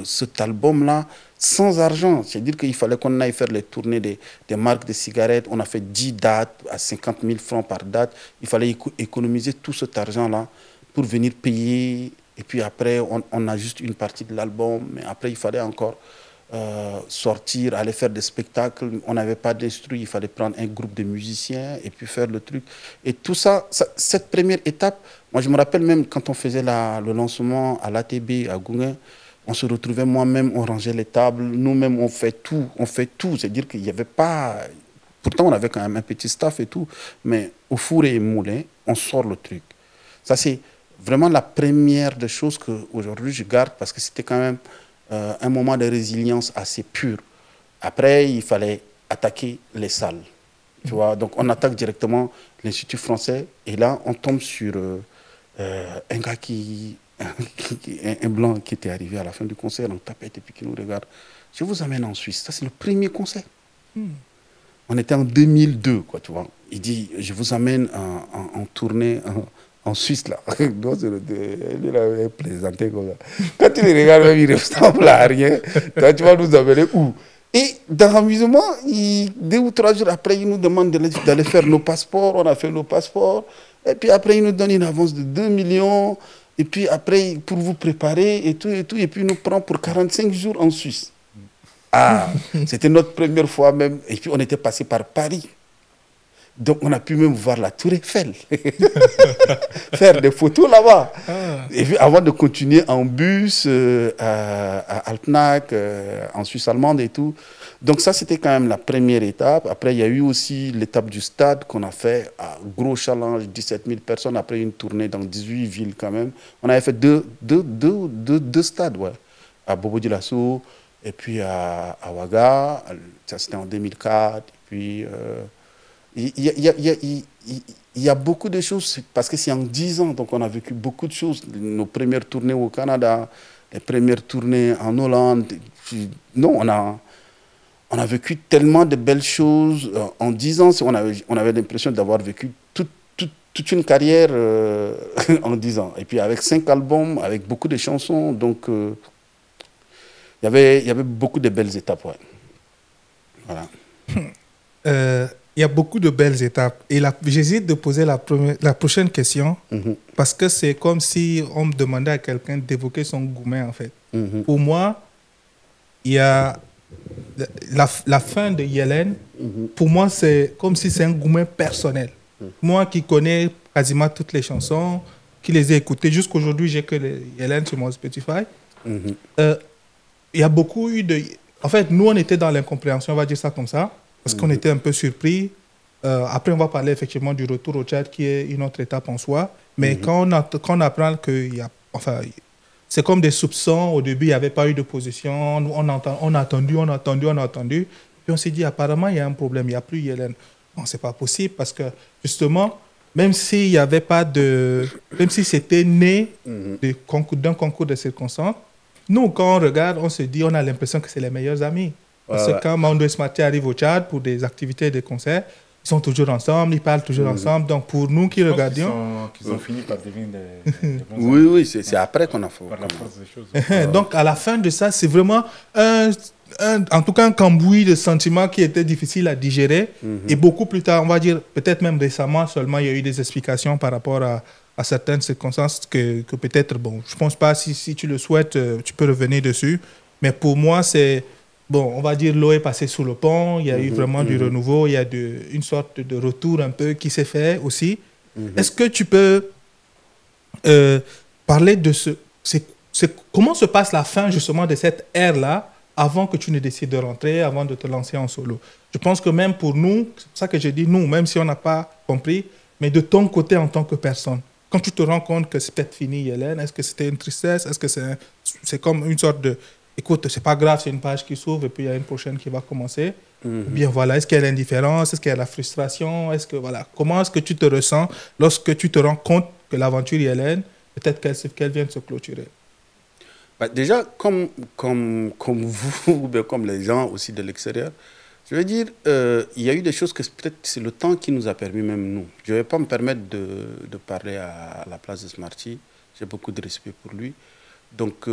[SPEAKER 1] cet album-là, sans argent. C'est-à-dire qu'il fallait qu'on aille faire les tournées des marques de cigarettes. On a fait 10 dates à 50 000 francs par date. Il fallait économiser tout cet argent-là pour venir payer. Et puis après, on a juste une partie de l'album. Mais après, il fallait encore sortir, aller faire des spectacles. On n'avait pas d'instru. Il fallait prendre un groupe de musiciens et puis faire le truc. Et tout ça, cette première étape, moi je me rappelle même quand on faisait le lancement à l'ATB, à Gouin, on se retrouvait moi-même, on rangeait les tables, nous-mêmes on fait tout. C'est-à-dire qu'il n'y avait pas... Pourtant on avait quand même un petit staff et tout, mais au four et moulin, on sort le truc. Ça c'est vraiment la première des choses qu'aujourd'hui je garde parce que c'était quand même un moment de résilience assez pur. Après, il fallait attaquer les salles. Tu vois? Donc on attaque directement l'Institut français et là on tombe sur un gars un blanc qui était arrivé à la fin du concert, on tapette et puis qui nous regarde. Je vous amène en Suisse. Ça, c'est le premier concert. On était en 2002, quoi, tu vois. Il dit, je vous amène en tournée en Suisse, là. Donc, il avait plaisanté comme ça. Quand tu les regardes, il ne ressemble à rien. Toi, tu vas nous amener où? Et dans l'amusement, 2 ou 3 jours après, il nous demande d'aller faire nos passeports. On a fait nos passeports. Et puis après, il nous donne une avance de 2 millions. Et puis après, pour vous préparer et tout. Et puis, il nous prend pour 45 jours en Suisse. Ah, c'était notre première fois même. Et puis, on était passé par Paris. Donc, on a pu même voir la Tour Eiffel, faire des photos là-bas. Et puis, avant de continuer en bus à Altenac, en Suisse allemande et tout. Donc, ça, c'était quand même la première étape. Après, il y a eu aussi l'étape du stade qu'on a fait, gros challenge, 17 000 personnes, après une tournée dans 18 villes quand même. On avait fait deux stades, ouais, à Bobo-Dioulasso et puis à Ouaga. Ça, c'était en 2004. Et puis... il y a beaucoup de choses, parce que c'est en 10 ans, donc on a vécu beaucoup de choses. Nos premières tournées au Canada, les premières tournées en Hollande. Non, on a vécu tellement de belles choses. En 10 ans, on avait l'impression d'avoir vécu toute une carrière en 10 ans. Et puis avec 5 albums, avec beaucoup de chansons, donc il y avait beaucoup de belles étapes. Ouais. Voilà.
[SPEAKER 2] Il y a beaucoup de belles étapes. Et j'hésite de poser la prochaine question parce que c'est comme si on me demandait à quelqu'un d'évoquer son Goumen, en fait. Pour moi, il y a la fin de Yélène. Pour moi, c'est comme si c'est un Goumen personnel. Moi qui connais quasiment toutes les chansons, qui les ai écoutées, jusqu'aujourd'hui, j'ai que Yélène sur mon Spotify. Il y a beaucoup eu de... En fait, nous, on était dans l'incompréhension, on va dire ça comme ça. Parce qu'on était un peu surpris. Après, on va parler effectivement du retour au Tchad, qui est une autre étape en soi. Mais quand on apprend qu'il y a... Enfin, c'est comme des soupçons. Au début, il n'y avait pas eu de position. On a attendu. Puis on s'est dit, apparemment, il y a un problème. Il n'y a plus Yélène. Non, ce n'est pas possible parce que, justement, même s'il n'y avait pas de... Même si c'était né d'un concours de circonstances, nous, quand on regarde, on se dit, on a l'impression que c'est les meilleurs amis. Parce que quand Mando et Smarty arrivent au Tchad pour des activités et des concerts, ils sont toujours ensemble, ils parlent toujours ensemble. Donc pour nous qui regardions...
[SPEAKER 3] Qu'ils ont fini par devenir des bons amis.
[SPEAKER 1] Oui, c'est après qu'on a fait.
[SPEAKER 3] Par la force des choses.
[SPEAKER 2] Donc à la fin de ça, c'est vraiment en tout cas un cambouis de sentiments qui était difficile à digérer. Et beaucoup plus tard, on va dire, peut-être même récemment seulement, il y a eu des explications par rapport à certaines circonstances que peut-être, bon, je ne pense pas, si tu le souhaites, tu peux revenir dessus. Mais pour moi, c'est... Bon, on va dire l'eau est passée sous le pont, il y a eu vraiment du renouveau, il y a une sorte de retour un peu qui s'est fait aussi. Est-ce que tu peux parler de comment se passe la fin justement de cette ère-là avant que tu ne décides de rentrer, avant de te lancer en solo? Je pense que même pour nous, c'est pour ça que j'ai dit nous, même si on n'a pas compris, mais de ton côté en tant que personne, quand tu te rends compte que c'est peut-être fini, Hélène, est-ce que c'était une tristesse? Est-ce que c'est comme une sorte de... Écoute, c'est pas grave, c'est une page qui s'ouvre et puis il y a une prochaine qui va commencer. Ou bien voilà, est-ce qu'il y a l'indifférence, est-ce qu'il y a la frustration, comment est-ce que tu te ressens lorsque tu te rends compte que l'aventure Hélène, peut-être qu'elle vient de se clôturer?
[SPEAKER 1] Bah, déjà, comme vous, ou bien comme les gens aussi de l'extérieur, je veux dire, il y a eu des choses que peut-être c'est le temps qui nous a permis, même nous. Je ne vais pas me permettre de parler à la place de Smarty. J'ai beaucoup de respect pour lui. Donc,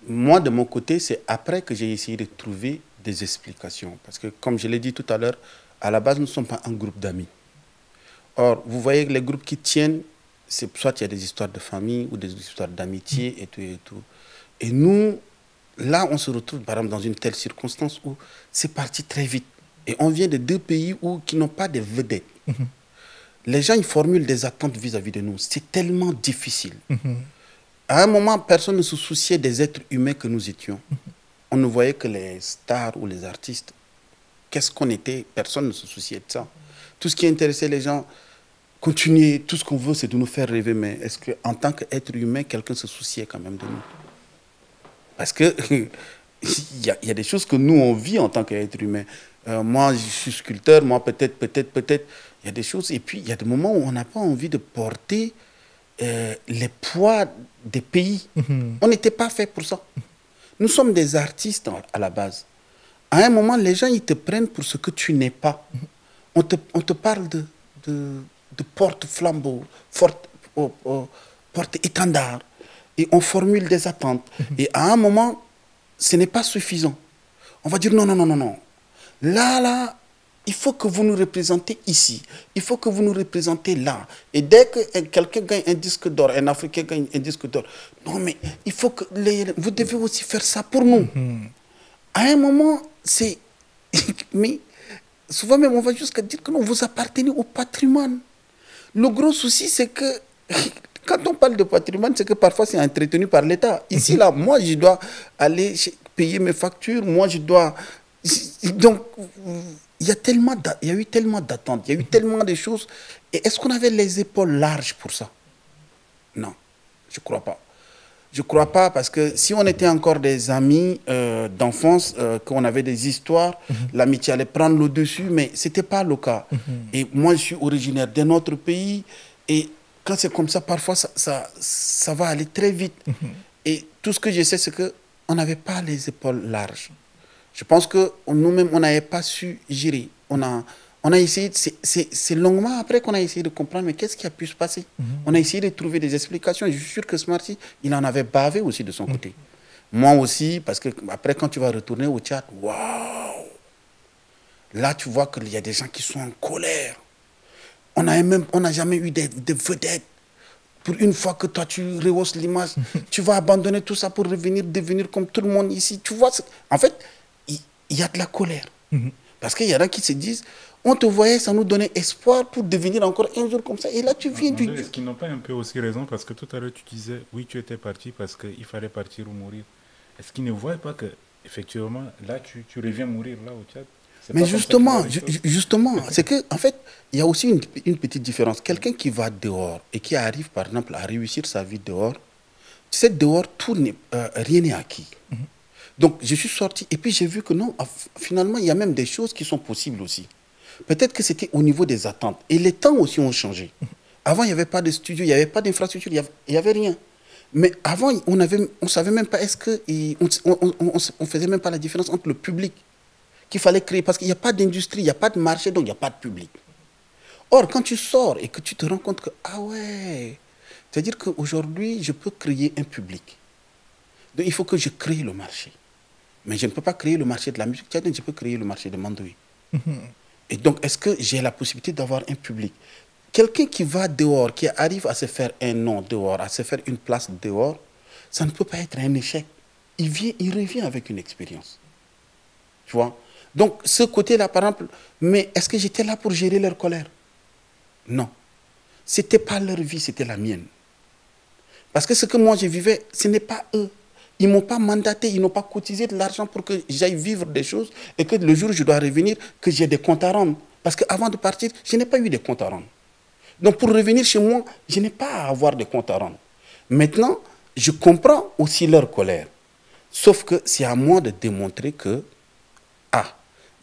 [SPEAKER 1] moi, de mon côté, c'est après que j'ai essayé de trouver des explications. Parce que, comme je l'ai dit tout à l'heure, à la base, nous ne sommes pas un groupe d'amis. Or, vous voyez que les groupes qui tiennent, c'est soit il y a des histoires de famille ou des histoires d'amitié et tout et tout. Et nous, là, on se retrouve, par exemple, dans une telle circonstance où c'est parti très vite. Et on vient de 2 pays qui n'ont pas de vedettes. Les gens, ils formulent des attentes vis-à-vis de nous. C'est tellement difficile. À un moment, personne ne se souciait des êtres humains que nous étions. On ne voyait que les stars ou les artistes. Qu'est-ce qu'on était? Personne ne se souciait de ça. Tout ce qui intéressait les gens, continuer, tout ce qu'on veut, c'est de nous faire rêver. Mais est-ce qu'en tant qu'être humain, quelqu'un se souciait quand même de nous? Parce que il y a des choses que nous, on vit en tant qu'être humain. Moi, je suis sculpteur, moi, peut-être. Il y a des choses. Et puis, il y a des moments où on n'a pas envie de porter les poids des pays. On n'était pas fait pour ça. Nous sommes des artistes à la base. À un moment, les gens, ils te prennent pour ce que tu n'es pas. On te parle de porte-flambeau, porte-étendard. Et on formule des attentes. Et à un moment, ce n'est pas suffisant. On va dire non. Là, il faut que vous nous représentez ici. Il faut que vous nous représentez là. Et dès que quelqu'un gagne un disque d'or, un Africain gagne un disque d'or, non, mais il faut que vous devez aussi faire ça pour nous. À un moment, c'est... Mais souvent même, on va jusqu'à dire que non, vous appartenez au patrimoine. Le gros souci, c'est que quand on parle de patrimoine, c'est que parfois c'est entretenu par l'État. Ici, là, moi, je dois aller payer mes factures, moi, je dois... Donc, il y a eu tellement d'attentes, il y a eu tellement de choses. Et est-ce qu'on avait les épaules larges pour ça? Non, je ne crois pas. Je ne crois pas parce que si on était encore des amis d'enfance, qu'on avait des histoires, l'amitié allait prendre le dessus, mais ce n'était pas le cas. Et moi, je suis originaire d'un autre pays et quand c'est comme ça, parfois, ça va aller très vite. Et tout ce que je sais, c'est qu'on n'avait pas les épaules larges. Je pense que nous-mêmes, on n'avait pas su gérer. On a essayé, c'est longuement après qu'on a essayé de comprendre, mais qu'est-ce qui a pu se passer? On a essayé de trouver des explications. Je suis sûr que Smarty, il en avait bavé aussi de son côté. Moi aussi, parce que après, quand tu vas retourner au Tchad, waouh! Là, tu vois qu'il y a des gens qui sont en colère. On n'a jamais eu des vedettes. Pour une fois que toi, tu rehausses l'image, tu vas abandonner tout ça pour devenir comme tout le monde ici. Tu vois, en fait, il y a de la colère. Parce qu'il y en a qui se disent, on te voyait, ça nous donnait espoir pour devenir encore un jour comme ça. Et là, tu viens du...
[SPEAKER 3] Est-ce qu'ils n'ont pas un peu aussi raison? Parce que tout à l'heure, tu disais, oui, tu étais parti parce qu'il fallait partir ou mourir. Est-ce qu'ils ne voient pas que, effectivement, là, tu reviens mourir là au Tchad?
[SPEAKER 1] Mais justement, c'est que en fait, il y a aussi une petite différence. Quelqu'un qui va dehors et qui arrive, par exemple, à réussir sa vie dehors, tu sais, dehors, rien n'est acquis. Donc, je suis sorti et puis j'ai vu que non, finalement, il y a même des choses qui sont possibles aussi. Peut-être que c'était au niveau des attentes. Et les temps aussi ont changé. Avant, il n'y avait pas de studio, il n'y avait pas d'infrastructure, il n'y avait rien. Mais avant, on ne savait même pas, on faisait même pas la différence entre le public qu'il fallait créer, parce qu'il n'y a pas d'industrie, il n'y a pas de marché, donc il n'y a pas de public. Or, quand tu sors et que tu te rends compte que, ah ouais, c'est-à-dire qu'aujourd'hui, je peux créer un public. Donc, il faut que je crée le marché. Mais je ne peux pas créer le marché de la musique, je peux créer le marché de Mandoé. Et donc, est-ce que j'ai la possibilité d'avoir un public? Quelqu'un qui va dehors, qui arrive à se faire un nom dehors, à se faire une place dehors, ça ne peut pas être un échec. Il revient avec une expérience. Tu vois? Donc, ce côté-là, par exemple, mais est-ce que j'étais là pour gérer leur colère? Non. Ce n'était pas leur vie, c'était la mienne. Parce que ce que moi je vivais, ce n'est pas eux. Ils ne m'ont pas mandaté, ils n'ont pas cotisé de l'argent pour que j'aille vivre des choses et que le jour où je dois revenir, que j'ai des comptes à rendre. Parce qu'avant de partir, je n'ai pas eu de comptes à rendre. Donc pour revenir chez moi, je n'ai pas à avoir de comptes à rendre. Maintenant, je comprends aussi leur colère. Sauf que c'est à moi de démontrer que,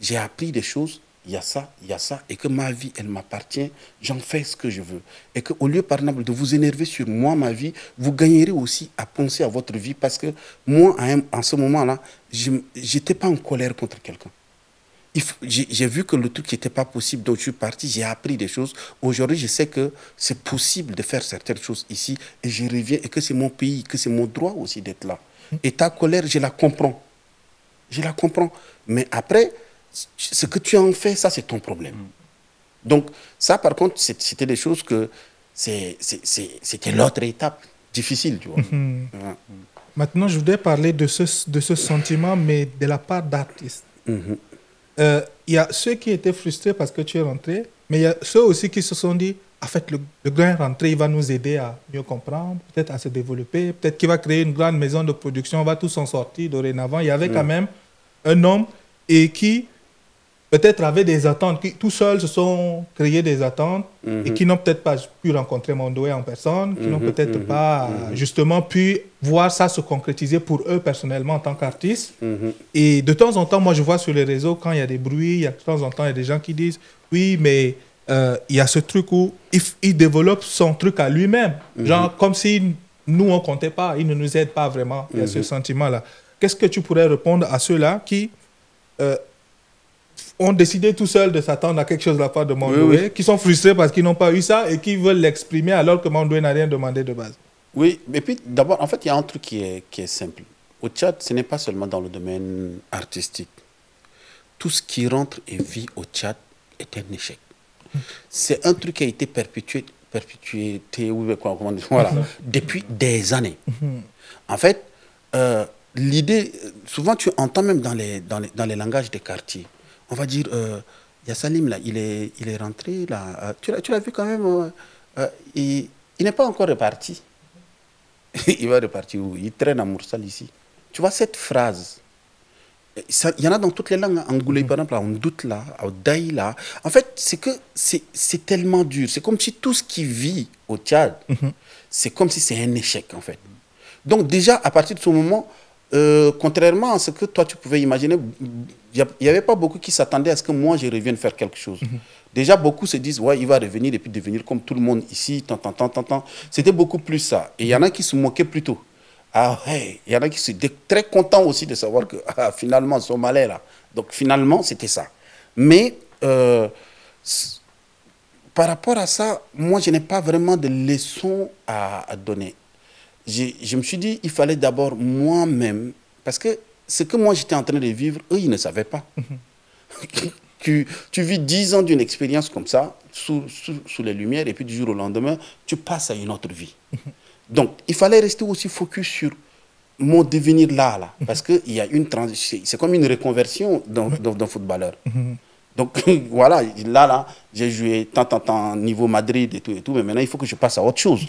[SPEAKER 1] j'ai appris des choses, il y a ça, et que ma vie, elle m'appartient, j'en fais ce que je veux. Et qu'au lieu, par exemple, de vous énerver sur moi, ma vie, vous gagnerez aussi à penser à votre vie, parce que moi, en ce moment-là, je n'étais pas en colère contre quelqu'un. J'ai vu que le truc n'était pas possible, donc je suis parti, j'ai appris des choses. Aujourd'hui, je sais que c'est possible de faire certaines choses ici, et je reviens, et que c'est mon pays, que c'est mon droit aussi d'être là. Et ta colère, je la comprends. Je la comprends. Mais après, ce que tu en fais, ça, c'est ton problème. Donc, ça, par contre, c'était des choses que c'était l'autre étape difficile, tu vois.
[SPEAKER 2] Maintenant, je voudrais parler de ce sentiment, mais de la part d'artistes. Il y a ceux qui étaient frustrés parce que tu es rentré, mais il y a ceux aussi qui se sont dit, en fait, le grand rentré, il va nous aider à mieux comprendre, peut-être à se développer, peut-être qu'il va créer une grande maison de production, on va tous en sortir dorénavant. Il y avait quand même un homme et qui peut-être avaient des attentes, qui tout seuls se sont créés des attentes et qui n'ont peut-être pas pu rencontrer Mandoé en personne, qui n'ont peut-être pas justement pu voir ça se concrétiser pour eux personnellement en tant qu'artistes. Et de temps en temps, moi je vois sur les réseaux, quand il y a des bruits, de temps en temps il y a des gens qui disent « Oui, mais il y a ce truc où il développe son truc à lui-même. Genre comme si nous on ne comptait pas, il ne nous aide pas vraiment. » Il y a ce sentiment-là. Qu'est-ce que tu pourrais répondre à ceux-là qui ont décidé tout seuls de s'attendre à quelque chose de la part de Mandoé, qui sont frustrés parce qu'ils n'ont pas eu ça et qui veulent l'exprimer alors que Mandoé n'a rien demandé de base?
[SPEAKER 1] Oui, et puis d'abord, en fait, il y a un truc qui est simple. Au Tchad, ce n'est pas seulement dans le domaine artistique. Tout ce qui rentre et vit au Tchad est un échec. C'est un truc qui a été perpétué voilà, depuis des années. En fait, l'idée, souvent tu entends même dans les langages des quartiers, on va dire il y a Salim, là, il est rentré, là. Tu l'as vu quand même, il n'est pas encore reparti. Il va repartir où? Il traîne à Moursal ici. Tu vois cette phrase, il y en a dans toutes les langues. Angoulé, par exemple, on doute là, au Daï là. En fait, c'est que c'est tellement dur. C'est comme si tout ce qui vit au Tchad, c'est comme si c'est un échec, en fait. Donc, déjà, à partir de ce moment, contrairement à ce que toi, tu pouvais imaginer, il n'y avait pas beaucoup qui s'attendaient à ce que moi, je revienne faire quelque chose. Déjà, beaucoup se disent, ouais, il va revenir et puis devenir comme tout le monde ici, tant. C'était beaucoup plus ça. Et il y en a qui se moquaient plutôt. Ah ouais, il y en a qui étaient très contents aussi de savoir que finalement, Somalais là. Donc finalement, c'était ça. Mais par rapport à ça, moi, je n'ai pas vraiment de leçons à donner. Je me suis dit, il fallait d'abord moi-même, parce que ce que moi j'étais en train de vivre, eux, ils ne savaient pas. Tu vis 10 ans d'une expérience comme ça, sous les lumières, et puis du jour au lendemain, tu passes à une autre vie. Donc, il fallait rester aussi focus sur mon devenir là, parce qu'il y a une transition, c'est comme une reconversion d'un footballeur. Donc, voilà, là, j'ai joué tant, niveau Madrid et tout, mais maintenant, il faut que je passe à autre chose.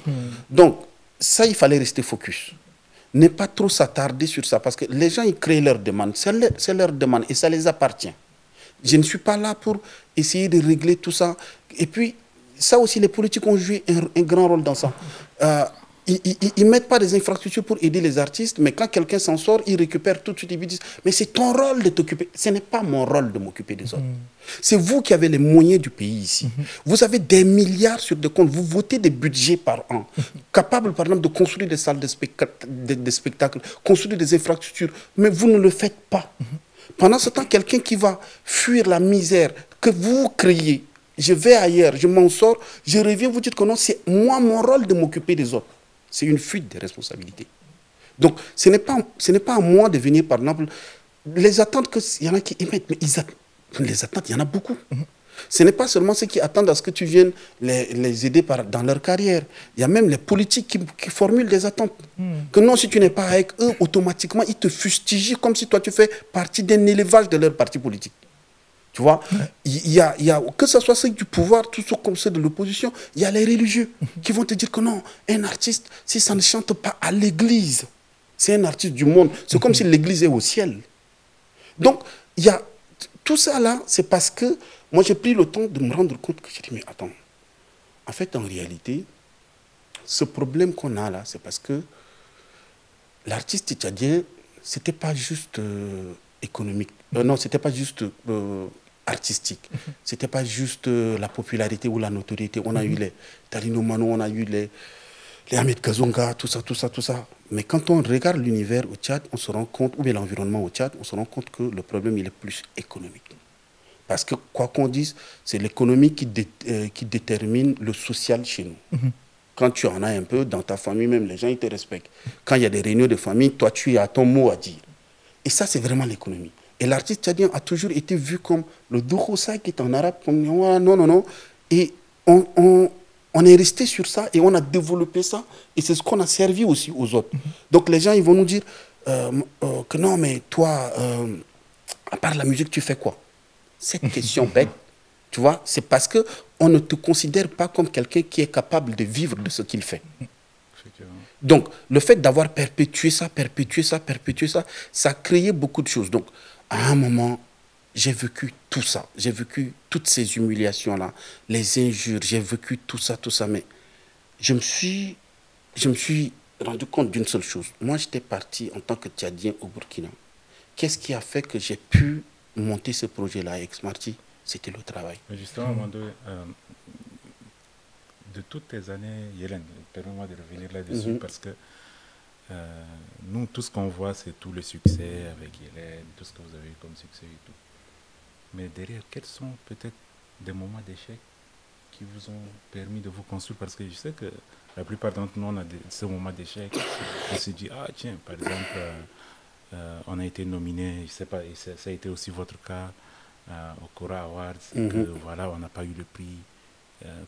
[SPEAKER 1] Donc, ça, il fallait rester focus. Ne pas trop s'attarder sur ça, parce que les gens, ils créent leurs demandes. C'est leur demande et ça les appartient. Je ne suis pas là pour essayer de régler tout ça. Et puis, ça aussi, les politiques ont joué un grand rôle dans ça. Ils ne mettent pas des infrastructures pour aider les artistes, mais quand quelqu'un s'en sort, ils récupèrent tout de suite et ils disent « Mais c'est ton rôle de t'occuper. » Ce n'est pas mon rôle de m'occuper des autres. C'est vous qui avez les moyens du pays ici. Vous avez des milliards sur des comptes. Vous votez des budgets par an, capables, par exemple, de construire des salles de spectacle, construire des infrastructures, mais vous ne le faites pas. Pendant ce temps, quelqu'un qui va fuir la misère que vous créez, je vais ailleurs, je m'en sors, je reviens, vous dites que non, c'est moi mon rôle de m'occuper des autres. C'est une fuite de responsabilité. Donc, ce n'est pas à moi de venir, par exemple, les attentes qu'il y en a qui émettent, mais les attentes, il y en a beaucoup. Ce n'est pas seulement ceux qui attendent à ce que tu viennes les aider dans leur carrière. Il y a même les politiques qui formulent des attentes. Que non, si tu n'es pas avec eux, automatiquement, ils te fustigent comme si toi, tu fais partie d'un élevage de leur parti politique. Tu vois, que ce soit ceux du pouvoir, tout comme ceux de l'opposition, il y a les religieux qui vont te dire que non, un artiste, si ça ne chante pas à l'église, c'est un artiste du monde. C'est comme si l'église est au ciel. Donc, il y a tout ça là, c'est parce que moi j'ai pris le temps de me rendre compte que j'ai dit, mais attends, en fait, en réalité, ce problème qu'on a là, c'est parce que l'artiste tchadien, c'était pas juste économique. Non, c'était pas juste artistique. C'était pas juste la popularité ou la notoriété. On a eu les Talino Mano, on a eu les Ahmed Kazonga, tout ça. Mais quand on regarde l'univers au Tchad, on se rend compte, ou bien l'environnement au Tchad, on se rend compte que le problème, il est plus économique. Parce que, quoi qu'on dise, c'est l'économie qui détermine le social chez nous. Quand tu en as un peu, dans ta famille même, les gens, ils te respectent. Quand il y a des réunions de famille, toi, tu as ton mot à dire. Et ça, c'est vraiment l'économie. Et l'artiste tchadien a toujours été vu comme le Douroussa qui est en arabe, comme non. Et on est resté sur ça et on a développé ça. Et c'est ce qu'on a servi aussi aux autres. Donc les gens, ils vont nous dire que non, mais toi, à part la musique, tu fais quoi? Cette question bête, tu vois, c'est parce qu'on ne te considère pas comme quelqu'un qui est capable de vivre de ce qu'il fait. Donc, le fait d'avoir perpétué ça, ça a créé beaucoup de choses. Donc, à un moment, j'ai vécu tout ça. J'ai vécu toutes ces humiliations-là, les injures, j'ai vécu tout ça. Mais je me suis rendu compte d'une seule chose. Moi, j'étais parti en tant que Tchadien au Burkina. Qu'est-ce qui a fait que j'ai pu monter ce projet-là avec Smarty? C'était le travail.
[SPEAKER 3] Mais justement, de toutes tes années, Yélène, permets-moi de revenir là-dessus parce que nous, tout ce qu'on voit, c'est tout le succès avec Yélène, tout ce que vous avez eu comme succès et tout. Mais derrière, quels sont peut-être des moments d'échec qui vous ont permis de vous construire? Parce que je sais que la plupart d'entre nous, on a ce moment d'échec. On se dit, ah tiens, par exemple, on a été nominé, je ne sais pas, et ça a été aussi votre cas au Cora Awards, que voilà, on n'a pas eu le prix.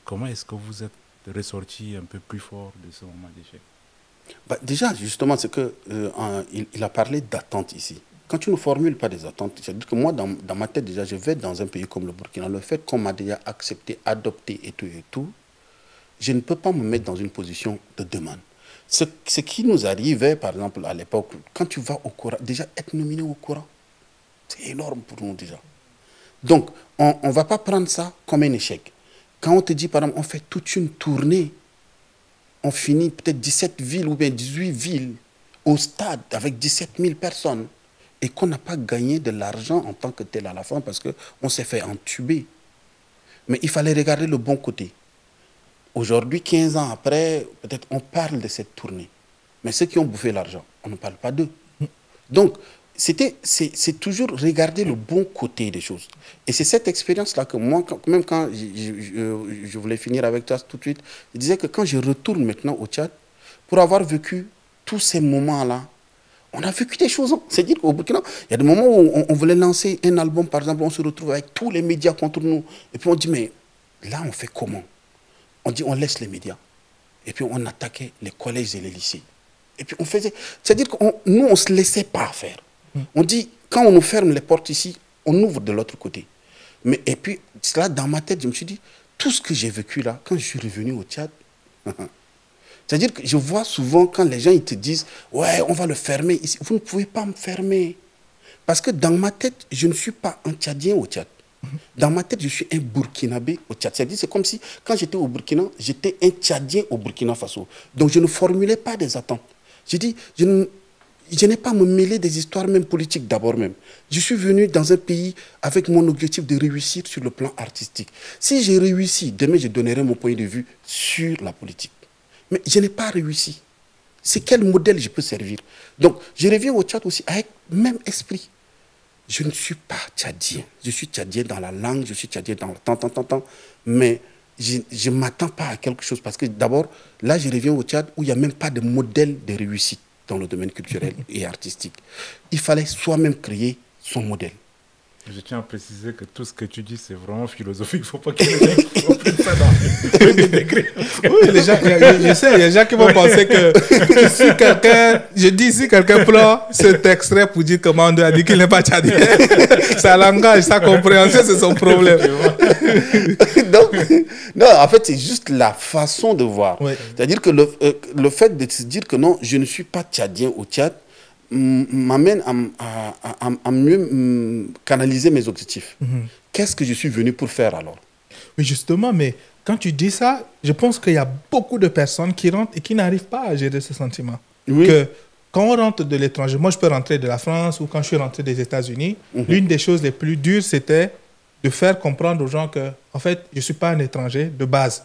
[SPEAKER 3] Comment est-ce que vous êtes ressorti un peu plus fort de ce moment d'échec?
[SPEAKER 1] Déjà, justement, c'est que il a parlé d'attente ici. quand tu ne formules pas des attentes, c'est-à-dire que moi, dans ma tête, déjà, je vais dans un pays comme le Burkina. Le fait qu'on m'a déjà accepté, adopté et tout, je ne peux pas me mettre dans une position de demande. Ce qui nous arrivait, par exemple, à l'époque, quand tu vas au Coran, déjà être nominé au Coran, c'est énorme pour nous déjà. Donc, on ne va pas prendre ça comme un échec. Quand on te dit, par exemple, on fait toute une tournée, on finit peut-être 17 villes ou bien 18 villes au stade avec 17 000 personnes et qu'on n'a pas gagné de l'argent en tant que tel à la fin parce qu'on s'est fait entuber. Mais il fallait regarder le bon côté. Aujourd'hui, 15 ans après, peut-être on parle de cette tournée. Mais ceux qui ont bouffé l'argent, on ne parle pas d'eux. Donc, c'est toujours regarder le bon côté des choses. Et c'est cette expérience-là que moi, même quand je voulais finir avec toi tout de suite, je disais que quand je retourne maintenant au Tchad, pour avoir vécu tous ces moments-là, on a vécu des choses. C'est-à-dire qu'au Burkina, il y a des moments où on voulait lancer un album, par exemple, on se retrouve avec tous les médias contre nous. Et puis on dit, mais là, on fait comment? On dit, on laisse les médias. Et puis on attaquait les collèges et les lycées. Et puis on faisait... C'est-à-dire que nous, on ne se laissait pas faire. On dit, quand on nous ferme les portes ici, on ouvre de l'autre côté. Mais, et puis, là, dans ma tête, je me suis dit, tout ce que j'ai vécu là, quand je suis revenu au Tchad, c'est-à-dire que je vois souvent quand les gens ils te disent, ouais, on va le fermer ici. Vous ne pouvez pas me fermer. Parce que dans ma tête, je ne suis pas un Tchadien au Tchad. Dans ma tête, je suis un Burkinabé au Tchad. C'est-à-dire, c'est comme si, quand j'étais au Burkina, j'étais un Tchadien au Burkina Faso. Donc, je ne formulais pas des attentes. J'ai dit, je n'ai pas à me mêler des histoires même politiques d'abord même. Je suis venu dans un pays avec mon objectif de réussir sur le plan artistique. Si j'ai réussi, demain je donnerai mon point de vue sur la politique. Mais je n'ai pas réussi. C'est quel modèle je peux servir? Donc, je reviens au Tchad aussi avec le même esprit. Je ne suis pas tchadien. Je suis tchadien dans la langue, je suis tchadien dans le temps. Mais je ne m'attends pas à quelque chose. Parce que d'abord, là, je reviens au Tchad où il n'y a même pas de modèle de réussite dans le domaine culturel et artistique. Il fallait soi-même créer son modèle.
[SPEAKER 3] Je tiens à préciser que tout ce que tu dis, c'est vraiment philosophique. Il ne faut pas que les gens comprennent ça dans le degré.
[SPEAKER 2] Oui, les gens, je sais, il y a des gens qui vont penser que si quelqu'un, je dis si quelqu'un prend cet extrait pour dire comment on a dit qu'il n'est pas tchadien, sa langage, sa compréhension, c'est son problème.
[SPEAKER 1] Donc, non, en fait, c'est juste la façon de voir.
[SPEAKER 2] Oui.
[SPEAKER 1] C'est-à-dire que le fait de se dire que non, je ne suis pas tchadien au Tchad, m'amène à mieux canaliser mes objectifs. Qu'est-ce que je suis venu pour faire alors?
[SPEAKER 2] Oui, justement, mais quand tu dis ça, je pense qu'il y a beaucoup de personnes qui rentrent et qui n'arrivent pas à gérer ce sentiment.
[SPEAKER 1] Oui.
[SPEAKER 2] Que quand on rentre de l'étranger, moi je peux rentrer de la France ou quand je suis rentré des États-Unis, l'une des choses les plus dures, c'était de faire comprendre aux gens que, en fait, je ne suis pas un étranger de base.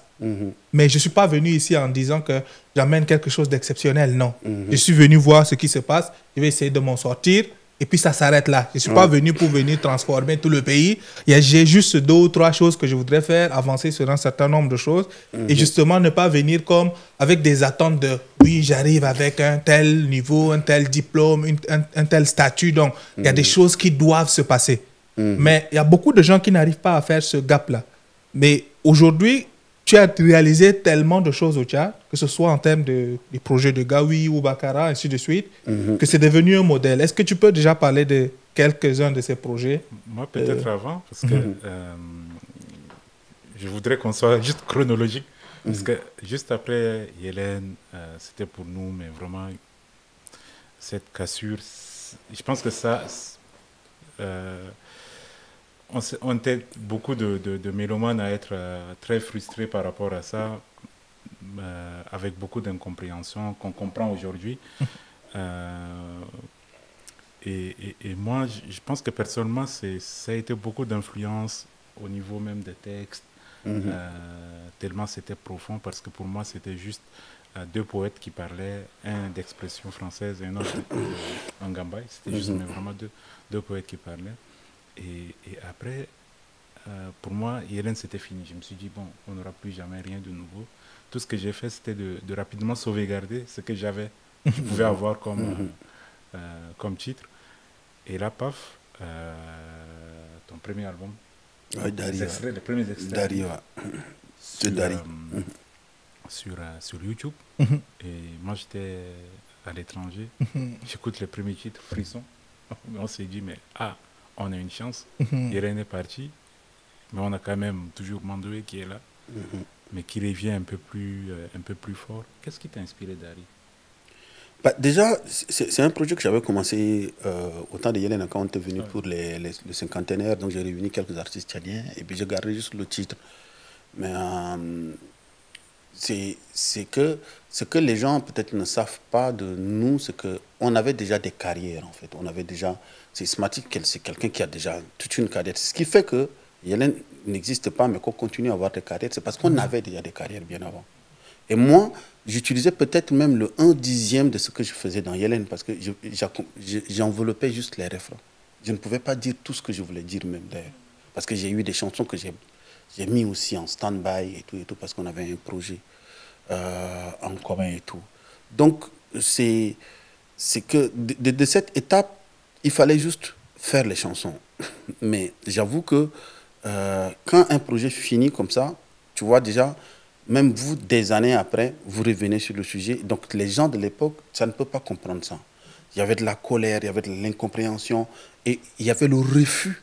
[SPEAKER 2] Mais je ne suis pas venu ici en disant que j'amène quelque chose d'exceptionnel. Non. Je suis venu voir ce qui se passe. Je vais essayer de m'en sortir. Et puis ça s'arrête là. Je ne suis pas venu pour venir transformer tout le pays. J'ai juste 2 ou 3 choses que je voudrais faire, avancer sur un certain nombre de choses. Et justement, ne pas venir comme avec des attentes de oui, j'arrive avec un tel niveau, un tel diplôme, un tel statut. Donc, il y a des choses qui doivent se passer. Mais il y a beaucoup de gens qui n'arrivent pas à faire ce gap-là. Mais aujourd'hui, tu as réalisé tellement de choses au Tchad, que ce soit en termes des projets de Gaoui ou Bakara, ainsi de suite, que c'est devenu un modèle. Est-ce que tu peux déjà parler de quelques-uns de ces projets?
[SPEAKER 3] Moi, peut-être avant, parce que je voudrais qu'on soit juste chronologique, parce que juste après Hélène, c'était pour nous, mais vraiment, cette cassure, je pense que ça... on était beaucoup de mélomanes à être très frustrés par rapport à ça, avec beaucoup d'incompréhension qu'on comprend aujourd'hui. Et moi, je pense que personnellement, ça a été beaucoup d'influence au niveau même des textes, tellement c'était profond, parce que pour moi, c'était juste 2 poètes qui parlaient, un d'expression française et un autre en Gambaye. C'était juste mais vraiment deux poètes qui parlaient. Et après, pour moi, Hélène, c'était fini. Je me suis dit, bon, on n'aura plus jamais rien de nouveau. Tout ce que j'ai fait, c'était de rapidement sauvegarder ce que je pouvais avoir comme titre. Et là, paf, ton premier album, les premiers extraits sur YouTube. Et moi, j'étais à l'étranger. J'écoute les premiers titres, Frisson. on s'est dit, mais on a une chance. Irène est partie, mais on a quand même toujours Mandoé qui est là, mais qui revient un peu plus fort. Qu'est-ce qui t'a inspiré, Dari?
[SPEAKER 1] Bah, déjà, c'est un projet que j'avais commencé au temps de Yélène quand on était venu pour le cinquantenaire. Donc j'ai réuni quelques artistes tchadiens et puis j'ai gardé juste le titre. Mais c'est que les gens peut-être ne savent pas de nous, c'est qu'on avait déjà des carrières en fait. On avait déjà, c'est Smatic, c'est quelqu'un qui a déjà toute une carrière. Ce qui fait que Yélène n'existe pas, mais qu'on continue à avoir des carrières, c'est parce qu'on avait déjà des carrières bien avant. Et moi, j'utilisais peut-être même le 1/10 de ce que je faisais dans Yélène, parce que j'enveloppais juste les refrains. Je ne pouvais pas dire tout ce que je voulais dire même d'ailleurs. Parce que j'ai eu des chansons que j'ai mis aussi en stand-by et tout, parce qu'on avait un projet en commun et tout. Donc, c'est que de cette étape, il fallait juste faire les chansons. Mais j'avoue que quand un projet finit comme ça, tu vois déjà, même vous, des années après, vous revenez sur le sujet. Donc, les gens de l'époque, ça ne peut pas comprendre ça. Il y avait de la colère, il y avait de l'incompréhension et il y avait le refus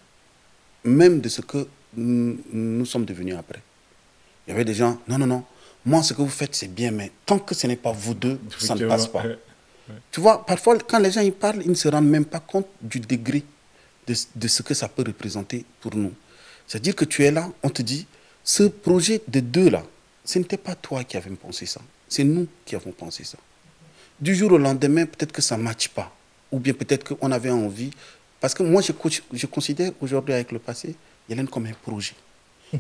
[SPEAKER 1] même de ce que nous sommes devenus après. Il y avait des gens, non, non, non, moi, ce que vous faites, c'est bien, mais tant que ce n'est pas vous deux, ça ne passe pas. Tu vois, parfois, quand les gens y parlent, ils ne se rendent même pas compte du degré de ce que ça peut représenter pour nous. C'est-à-dire que tu es là, on te dit, ce projet de deux là, ce n'était pas toi qui avais pensé ça, c'est nous qui avons pensé ça. Du jour au lendemain, peut-être que ça ne matche pas, ou bien peut-être qu'on avait envie, parce que moi, je considère aujourd'hui avec le passé, Yélène comme un projet.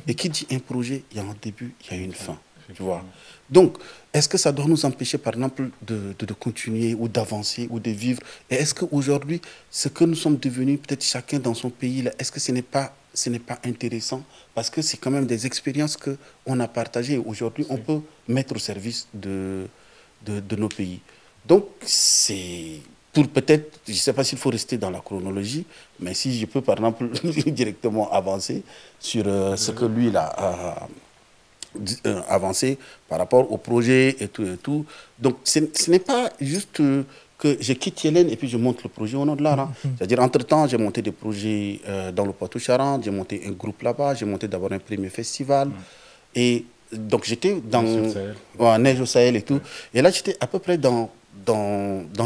[SPEAKER 1] Et qui dit un projet, il y a un début, il y a une fin. Tu vois. Donc, est-ce que ça doit nous empêcher, par exemple, de continuer ou d'avancer ou de vivre? Et est-ce qu'aujourd'hui, ce que nous sommes devenus, peut-être chacun dans son pays, est-ce que ce n'est pas intéressant? Parce que c'est quand même des expériences qu'on a partagées. Aujourd'hui, on peut mettre au service de nos pays. Donc, c'est pour peut-être, je ne sais pas s'il faut rester dans la chronologie, mais si je peux, par exemple, directement avancer sur ce que lui, il a avancé par rapport au projet et tout et tout. Donc, ce n'est pas juste que je quitte Yélène et puis je monte le projet au nom de l'art. Hein. C'est-à-dire, entre-temps, j'ai monté des projets dans le Poitou-Charentes, j'ai monté un groupe là-bas, j'ai monté d'abord un premier festival. Et donc, j'étais dans Neige au Sahel et tout. Et là, j'étais à peu près dans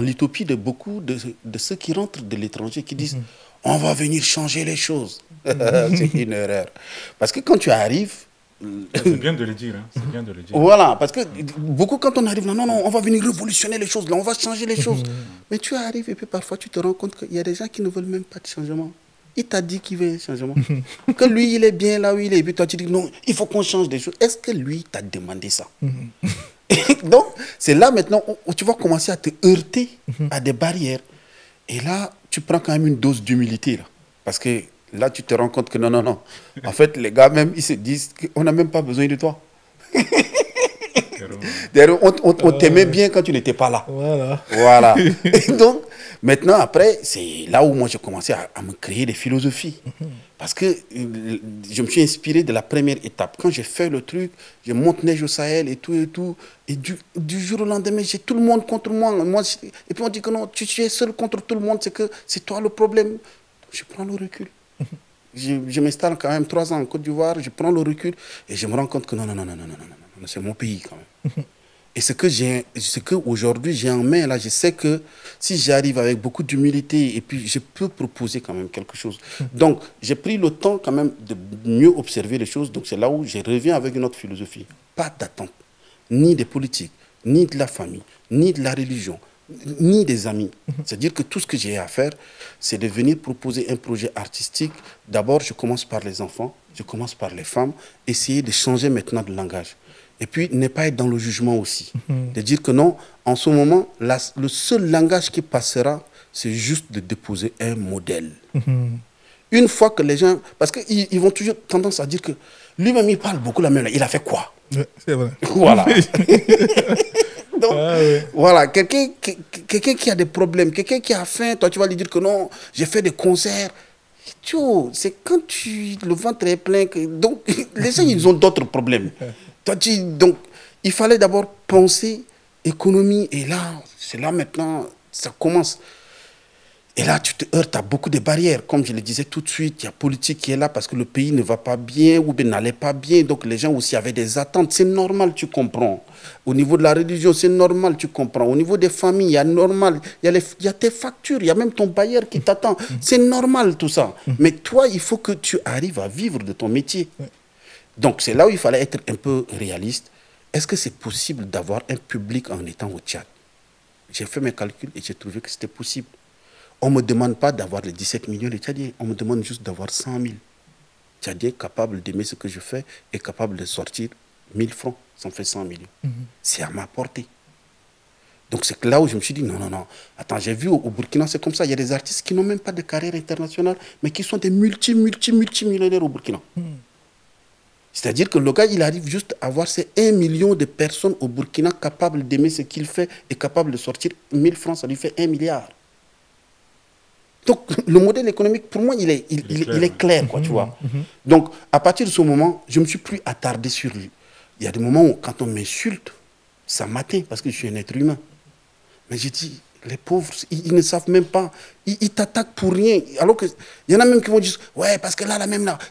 [SPEAKER 1] l'utopie de beaucoup de ceux qui rentrent de l'étranger, qui disent on va venir changer les choses. C'est une erreur. Parce que quand tu arrives...
[SPEAKER 3] C'est bien de le dire. Hein. C'est bien de le dire.
[SPEAKER 1] Voilà, parce que beaucoup, quand on arrive, non, on va venir révolutionner les choses, là, on va changer les choses. Mais tu arrives et puis parfois tu te rends compte qu'il y a des gens qui ne veulent même pas de changement. Il t'a dit qu'il veut un changement. Que lui, il est bien là où il est. Et puis toi, tu dis non, il faut qu'on change des choses. Est-ce que lui t'a demandé ça? Donc, c'est là maintenant où tu vas commencer à te heurter à des barrières. Et là, tu prends quand même une dose d'humilité. Parce que là, tu te rends compte que non, non, non. En fait, les gars, même, ils se disent qu'on n'a même pas besoin de toi. D'ailleurs, on t'aimait bien quand tu n'étais pas là. Voilà. Et donc, maintenant, après, c'est là où moi, j'ai commencé à me créer des philosophies. Parce que je me suis inspiré de la première étape. Quand j'ai fait le truc, je monte Neige au Sahel et tout et tout. Et du jour au lendemain, j'ai tout le monde contre moi. Et puis on dit que non, tu es seul contre tout le monde, c'est que c'est toi le problème. Donc, je prends le recul. Je m'installe quand même 3 ans en Côte d'Ivoire, je prends le recul et je me rends compte que non, c'est mon pays quand même. Et ce que aujourd'hui j'ai en main, là, je sais que si j'arrive avec beaucoup d'humilité et puis je peux proposer quand même quelque chose. Donc, j'ai pris le temps quand même de mieux observer les choses. Donc, c'est là où je reviens avec une autre philosophie. Pas d'attente, ni des politiques, ni de la famille, ni de la religion, ni des amis. C'est-à-dire que tout ce que j'ai à faire, c'est de venir proposer un projet artistique. D'abord, je commence par les enfants, je commence par les femmes, essayer de changer maintenant de langage. Et puis, ne pas être dans le jugement aussi. De dire que non, en ce moment, le seul langage qui passera, c'est juste de déposer un modèle. Une fois que les gens... Parce qu'ils vont toujours tendance à dire que lui-même, il parle beaucoup la même langue. Il a fait quoi?
[SPEAKER 2] C'est vrai.
[SPEAKER 1] Voilà. Donc, voilà, quelqu'un qui a des problèmes, quelqu'un qui a faim, toi, tu vas lui dire que non, j'ai fait des concerts. C'est quand le ventre est plein. Donc, les gens, ils ont d'autres problèmes. Donc, il fallait d'abord penser économie. Et là, c'est là maintenant, ça commence. Et là, tu te heurtes à beaucoup de barrières. Comme je le disais tout de suite, il y a politique qui est là parce que le pays ne va pas bien ou bien n'allait pas bien. Donc les gens aussi avaient des attentes. C'est normal, tu comprends. Au niveau de la religion, c'est normal, tu comprends. Au niveau des familles, il y a normal. Il y a tes factures, il y a même ton bailleur qui t'attend. C'est normal tout ça. Mais toi, il faut que tu arrives à vivre de ton métier. Donc c'est là où il fallait être un peu réaliste. Est-ce que c'est possible d'avoir un public en étant au Tchad? J'ai fait mes calculs et j'ai trouvé que c'était possible. On ne me demande pas d'avoir les 17 millions de Tchadiens. On me demande juste d'avoir 100 000 Tchadiens capables d'aimer ce que je fais et capables de sortir 1000 francs. Ça me fait 100 millions. C'est à ma portée. Donc c'est là où je me suis dit, non, non, non. Attends, j'ai vu au Burkina, c'est comme ça. Il y a des artistes qui n'ont même pas de carrière internationale, mais qui sont des multimillionnaires au Burkina. C'est-à-dire que le gars, il arrive juste à avoir ces 1 million de personnes au Burkina capables d'aimer ce qu'il fait et capables de sortir 1000 francs, ça lui fait 1 milliard. Donc, le modèle économique, pour moi, il est clair, quoi, tu vois. Donc, à partir de ce moment, je ne me suis plus attardé sur lui. Il y a des moments où, quand on m'insulte, ça m'atteint parce que je suis un être humain. Mais j'ai dit, les pauvres, ils ne savent même pas. Ils t'attaquent pour rien. Alors qu'il y en a même qui vont dire, ouais, parce que là,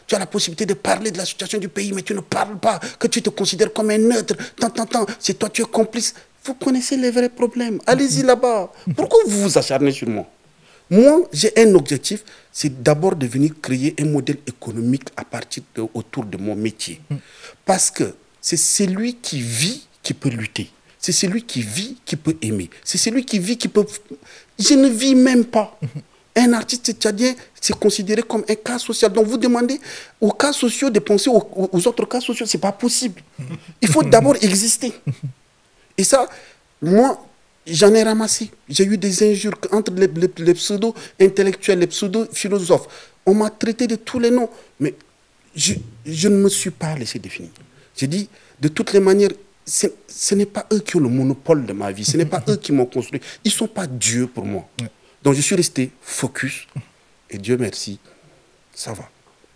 [SPEAKER 1] tu as la possibilité de parler de la situation du pays, mais tu ne parles pas, que tu te considères comme un neutre. C'est toi, tu es complice. Vous connaissez les vrais problèmes. Allez-y là-bas. Pourquoi vous vous acharnez sur moi? Moi, j'ai un objectif, c'est d'abord de venir créer un modèle économique autour de mon métier. Parce que c'est celui qui vit qui peut lutter. C'est celui qui vit qui peut aimer. C'est celui qui vit qui peut... Je ne vis même pas. Un artiste tchadien, c'est considéré comme un cas social. Donc vous demandez aux cas sociaux de penser aux autres cas sociaux. Ce n'est pas possible. Il faut d'abord exister. Et ça, moi... J'en ai ramassé. J'ai eu des injures entre les pseudo-intellectuels, les pseudo-philosophes. On m'a traité de tous les noms. Mais je ne me suis pas laissé définir. J'ai dit, de toutes les manières, ce n'est pas eux qui ont le monopole de ma vie. Ce n'est pas eux qui m'ont construit. Ils ne sont pas Dieu pour moi. Donc je suis resté focus. Et Dieu merci, ça va.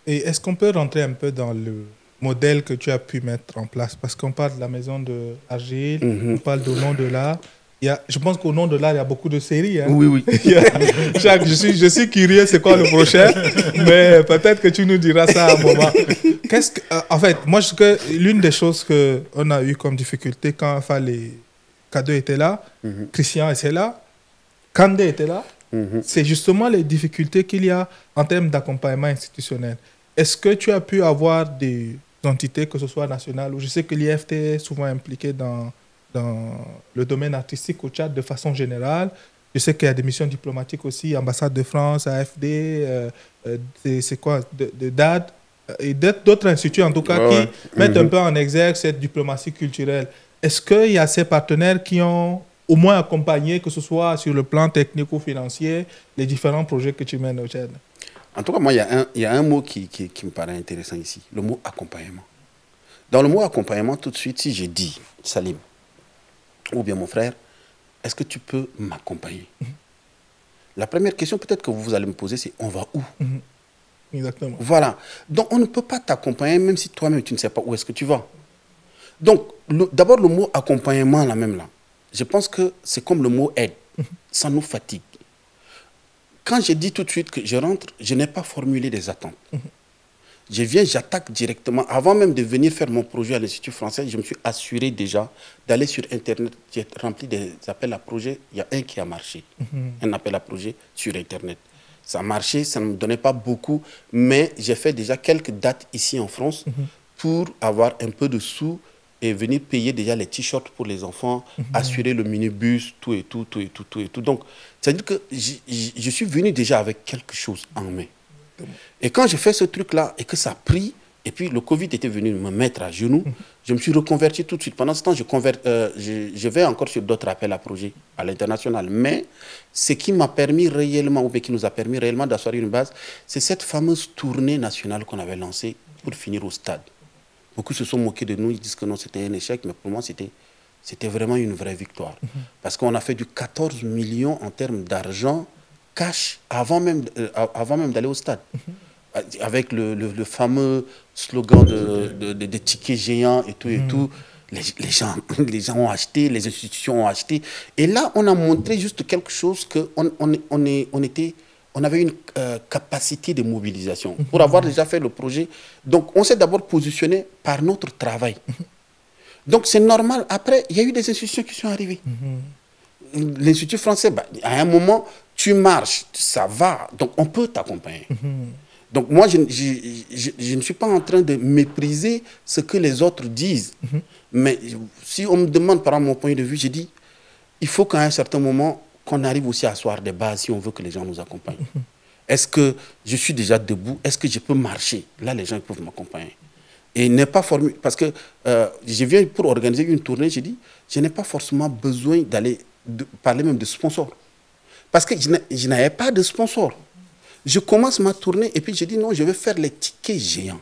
[SPEAKER 2] Et est-ce qu'on peut rentrer un peu dans le modèle que tu as pu mettre en place? Parce qu'on parle de la maison de Agile, on parle du nom de l'art. Je pense qu'au nom de l'art, il y a beaucoup de séries. Hein.
[SPEAKER 1] Oui, oui.
[SPEAKER 2] Jacques, je suis curieux, c'est quoi le prochain? Mais peut-être que tu nous diras ça à un moment. En fait, moi, l'une des choses qu'on a eu comme difficulté quand les Cadeau était là, Christian était là, Kandé était là, c'est justement les difficultés qu'il y a en termes d'accompagnement institutionnel. Est-ce que tu as pu avoir des entités, que ce soit nationales, ou je sais que l'IFT est souvent impliqué dans le domaine artistique au Tchad de façon générale. Je sais qu'il y a des missions diplomatiques aussi, ambassade de France, AFD, c'est quoi, de DAD, et d'autres instituts en tout cas qui mettent un peu en exergue cette diplomatie culturelle. Est-ce qu'il y a ces partenaires qui ont au moins accompagné, que ce soit sur le plan technique ou financier, les différents projets que tu mènes au Tchad?
[SPEAKER 1] En tout cas, moi, il y a un mot qui me paraît intéressant ici, le mot accompagnement. Dans le mot accompagnement, tout de suite, si j'ai dit, Salim, ou bien mon frère, est-ce que tu peux m'accompagner? La première question peut-être que vous allez me poser, c'est on va où?
[SPEAKER 2] Exactement.
[SPEAKER 1] Voilà. Donc on ne peut pas t'accompagner même si toi-même tu ne sais pas où est-ce que tu vas. Donc d'abord le mot accompagnement là même là, je pense que c'est comme le mot aide. Ça nous fatigue. Quand j'ai dit tout de suite que je rentre, je n'ai pas formulé des attentes. Je viens, j'attaque directement. Avant même de venir faire mon projet à l'Institut français, je me suis assuré déjà d'aller sur Internet. J'ai rempli des appels à projets. Il y a un qui a marché. Un appel à projet sur Internet. Ça a marché, ça ne me donnait pas beaucoup, mais j'ai fait déjà quelques dates ici en France pour avoir un peu de sous et venir payer déjà les t-shirts pour les enfants, assurer le minibus, tout et tout. Donc, c'est-à-dire que je suis venu déjà avec quelque chose en main. Et quand j'ai fait ce truc-là et que ça a pris, et puis le Covid était venu me mettre à genoux, je me suis reconverti tout de suite. Pendant ce temps, je vais encore sur d'autres appels à projets à l'international. Mais ce qui m'a permis réellement, ou bien qui nous a permis réellement d'asseoir une base, c'est cette fameuse tournée nationale qu'on avait lancée pour finir au stade. Beaucoup se sont moqués de nous, ils disent que non, c'était un échec, mais pour moi, c'était vraiment une vraie victoire. Parce qu'on a fait du 14 millions en termes d'argent cash avant même d'aller au stade. Avec le fameux slogan des tickets géants et tout. les gens ont acheté, les institutions ont acheté. Et là, on a montré juste quelque chose on avait une capacité de mobilisation pour avoir déjà fait le projet. Donc, on s'est d'abord positionné par notre travail. Donc, c'est normal. Après, il y a eu des institutions qui sont arrivées. L'Institut français, à un moment, tu marches, ça va. Donc, on peut t'accompagner. Donc, moi, je ne suis pas en train de mépriser ce que les autres disent. Mais si on me demande, par exemple, mon point de vue, j'ai dit, il faut qu'à un certain moment, qu'on arrive aussi à asseoir des bases si on veut que les gens nous accompagnent. Est-ce que je suis déjà debout? Est-ce que je peux marcher? Là, les gens peuvent m'accompagner. Et n'est pas formé, parce que je viens pour organiser une tournée, j'ai dit, je n'ai pas forcément besoin d'aller parler même de sponsors. Parce que je n'avais pas de sponsor. Je commence ma tournée et puis je dis non, je vais faire les tickets géants.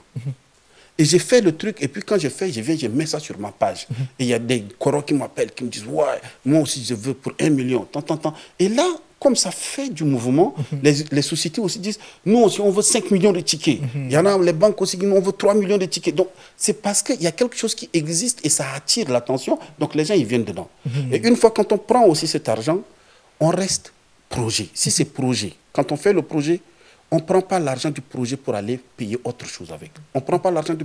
[SPEAKER 1] Et j'ai fait le truc et puis quand je fais, je viens, je mets ça sur ma page. Et il y a des coraux qui m'appellent, qui me disent ouais, moi aussi je veux pour 1 million, tant. Et là, comme ça fait du mouvement, les sociétés aussi disent nous aussi on veut 5 millions de tickets. Il y en a les banques aussi qui disent on veut 3 millions de tickets. Donc c'est parce qu'il y a quelque chose qui existe et ça attire l'attention. Donc les gens ils viennent dedans. Et une fois quand on prend aussi cet argent, on reste projet. Si c'est projet, quand on fait le projet, on ne prend pas l'argent du projet pour aller payer autre chose avec. On ne prend pas l'argent du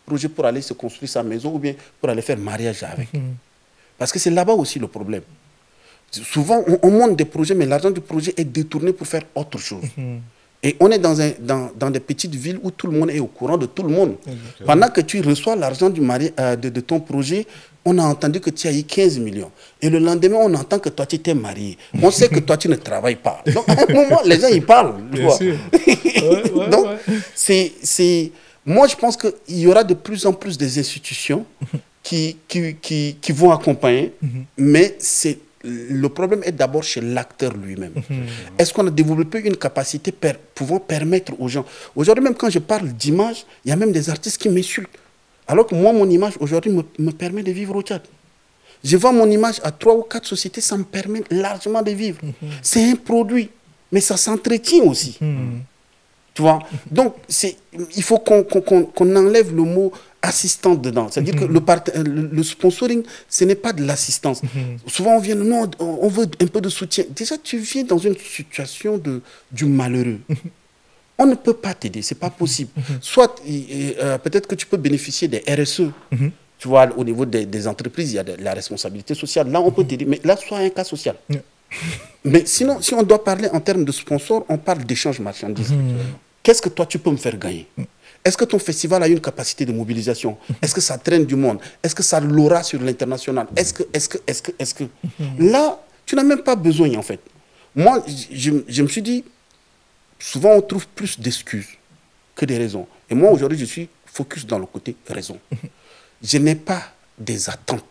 [SPEAKER 1] projet pour aller se construire sa maison ou bien pour aller faire mariage avec. Parce que c'est là-bas aussi le problème. Souvent, on monte des projets, mais l'argent du projet est détourné pour faire autre chose. Et on est dans des petites villes où tout le monde est au courant de tout le monde. Pendant que tu reçois l'argent de ton projet, on a entendu que tu as eu 15 millions. Et le lendemain, on entend que toi, tu t'es marié. On sait que toi, tu ne travailles pas. Donc, à un moment, les gens, ils parlent.
[SPEAKER 2] Bien sûr.
[SPEAKER 1] Donc, moi, je pense qu'il y aura de plus en plus des institutions qui vont accompagner, mais le problème est d'abord chez l'acteur lui-même. Est-ce qu'on a développé une capacité pouvant permettre aux gens... Aujourd'hui, même quand je parle d'image, il y a même des artistes qui m'insultent. Alors que moi, mon image, aujourd'hui, me permet de vivre au Tchad. Je vends mon image à 3 ou 4 sociétés, ça me permet largement de vivre. C'est un produit, mais ça s'entretient aussi. Tu vois? Donc, il faut qu'on enlève le mot assistant dedans. C'est-à-dire que le sponsoring, ce n'est pas de l'assistance. Souvent, on vient, non, on veut un peu de soutien. Déjà, tu viens dans une situation du malheureux. On ne peut pas t'aider, ce n'est pas possible. Soit, peut-être que tu peux bénéficier des RSE. Tu vois, au niveau des entreprises, il y a de la responsabilité sociale. Là, on peut t'aider, mais là, soit un cas social. Mais sinon, si on doit parler en termes de sponsor, on parle d'échange marchandises. Qu'est-ce que toi, tu peux me faire gagner? Est-ce que ton festival a une capacité de mobilisation? Est-ce que ça traîne du monde? Est-ce que ça l'aura sur l'international? Est-ce que... Là, tu n'as même pas besoin, en fait. Moi, je me suis dit, souvent, on trouve plus d'excuses que des raisons. Et moi, aujourd'hui, je suis focus dans le côté raison. Je n'ai pas des attentes.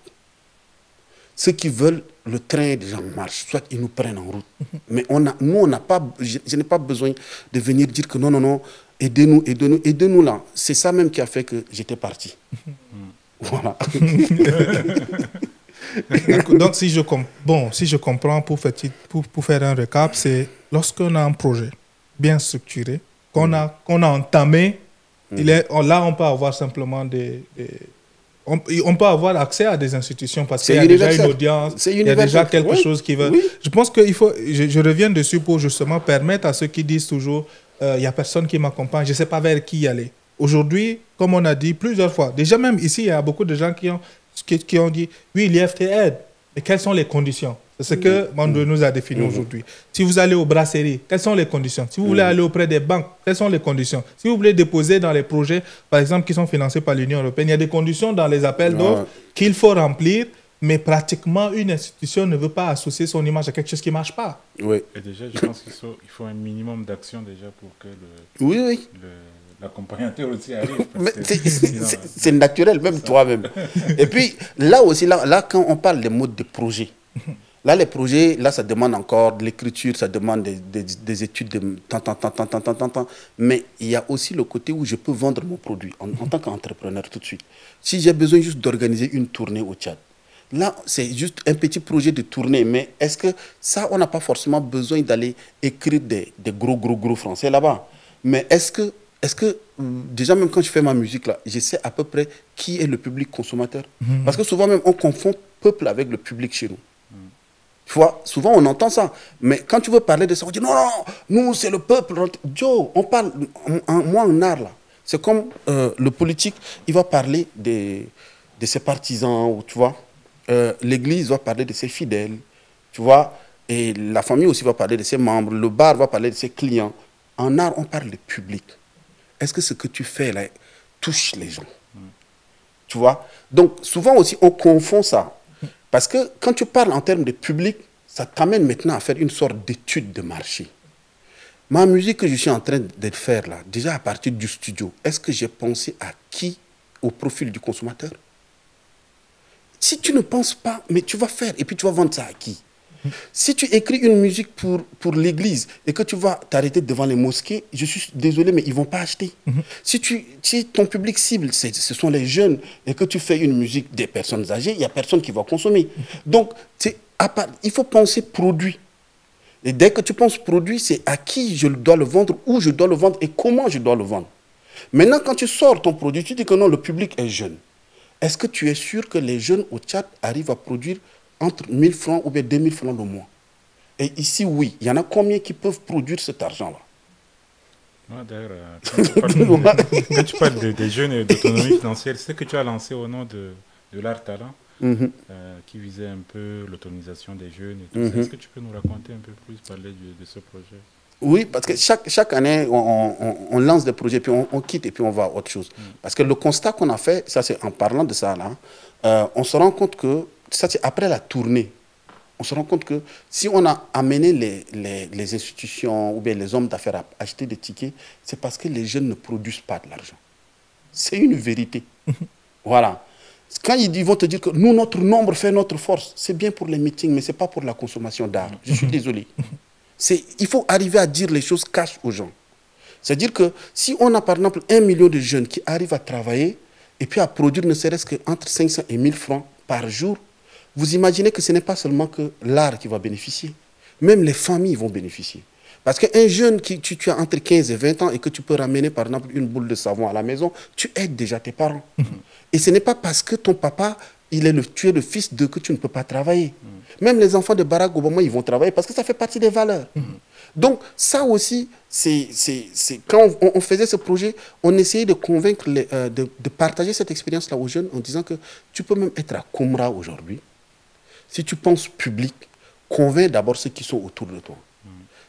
[SPEAKER 1] Ceux qui veulent, le train des gens marche, soit ils nous prennent en route. Mais nous, on n'a pas, je n'ai pas besoin de venir dire que non, aidez-nous là. C'est ça même qui a fait que j'étais parti. Voilà.
[SPEAKER 2] Donc, si je comprends, pour faire un récap, c'est lorsqu'on a un projet bien structuré, qu'on a entamé, là, on peut avoir simplement on peut avoir accès à des institutions parce qu'il y a déjà une audience, il y a déjà quelque chose qui va... Oui. Je pense qu'il faut... Je reviens dessus pour justement permettre à ceux qui disent toujours il n'y a personne qui m'accompagne, je ne sais pas vers qui aller. Aujourd'hui, comme on a dit plusieurs fois, déjà même ici, il y a beaucoup de gens qui ont dit oui, l'IFT aide, mais quelles sont les conditions? C'est ce que Mandoé nous a défini aujourd'hui. Si vous allez aux brasseries, quelles sont les conditions? Si vous voulez aller auprès des banques, quelles sont les conditions? Si vous voulez déposer dans les projets, par exemple, qui sont financés par l'Union européenne, il y a des conditions dans les appels d'offres qu'il faut remplir, mais pratiquement, une institution ne veut pas associer son image à quelque chose qui ne marche pas.
[SPEAKER 3] Oui. Et déjà, je pense qu'il faut un minimum d'action déjà pour que l'accompagnateur aussi arrive.
[SPEAKER 1] C'est naturel, même toi-même. Et puis, là aussi, là, quand on parle des modes de projet, là, les projets, là, ça demande encore de l'écriture, ça demande des études de tant. Mais il y a aussi le côté où je peux vendre mon produit en tant qu'entrepreneur tout de suite. Si j'ai besoin juste d'organiser une tournée au Tchad, là, c'est juste un petit projet de tournée. Mais est-ce que ça, on n'a pas forcément besoin d'aller écrire des gros français là-bas? Mais est-ce que est-ce que, déjà même quand je fais ma musique, là, je sais à peu près qui est le public consommateur? Parce que souvent même, on confond peuple avec le public chez nous. Tu vois, souvent on entend ça. Mais quand tu veux parler de ça, on dit non, non, nous c'est le peuple. Joe, on parle, moi en art là, c'est comme le politique, il va parler de ses partisans, ou, tu vois. L'église va parler de ses fidèles, tu vois. Et la famille aussi va parler de ses membres, le bar va parler de ses clients. En art, on parle de public. Est-ce que ce que tu fais là touche les gens? Tu vois. Donc souvent aussi, on confond ça. Parce que quand tu parles en termes de public, ça t'amène maintenant à faire une sorte d'étude de marché. Ma musique que je suis en train de faire là, déjà à partir du studio, est-ce que j'ai pensé à qui, au profil du consommateur? Si tu ne penses pas, mais tu vas faire et puis tu vas vendre ça à qui? Si tu écris une musique pour l'église et que tu vas t'arrêter devant les mosquées, je suis désolé, mais ils ne vont pas acheter. Si ton public cible, ce sont les jeunes et que tu fais une musique des personnes âgées, il n'y a personne qui va consommer. Donc, il faut penser produit. Et dès que tu penses produit, c'est à qui je dois le vendre, où je dois le vendre et comment je dois le vendre. Maintenant, quand tu sors ton produit, tu dis que non, le public est jeune. Est-ce que tu es sûr que les jeunes au Tchad arrivent à produire entre 1000 francs ou bien 2000 francs le mois? Et ici, oui. Il y en a combien qui peuvent produire cet argent-là?
[SPEAKER 3] D'ailleurs, quand tu parles des jeunes et d'autonomie financière, c'est ce que tu as lancé au nom de l'Art Talent, qui visait un peu l'autonomisation des jeunes. Et tout ça. Est-ce que tu peux nous raconter un peu plus, parler de ce projet?
[SPEAKER 1] Oui, parce que chaque année, on lance des projets, puis on quitte et puis on va à autre chose. Parce que le constat qu'on a fait, ça c'est en parlant de ça là, on se rend compte que, ça c'est après la tournée, on se rend compte que si on a amené les institutions ou bien les hommes d'affaires à acheter des tickets, c'est parce que les jeunes ne produisent pas de l'argent. C'est une vérité. Voilà. Quand ils vont te dire que nous, notre nombre fait notre force, c'est bien pour les meetings, mais ce n'est pas pour la consommation d'art. Je suis désolé. Il faut arriver à dire les choses cash aux gens. C'est-à-dire que si on a par exemple 1 million de jeunes qui arrivent à travailler et puis à produire ne serait-ce qu'entre 500 et 1000 francs par jour, vous imaginez que ce n'est pas seulement que l'art qui va bénéficier. Même les familles vont bénéficier. Parce qu'un jeune tu as entre 15 et 20 ans et que tu peux ramener par exemple une boule de savon à la maison, tu aides déjà tes parents. Et ce n'est pas parce que ton papa, tu es le fils de que tu ne peux pas travailler. Même les enfants de Barack Obama, ils vont travailler parce que ça fait partie des valeurs. Donc ça aussi, quand on faisait ce projet, on essayait de convaincre, de partager cette expérience-là aux jeunes en disant que tu peux même être à Koumra aujourd'hui. Si tu penses public, convainc d'abord ceux qui sont autour de toi.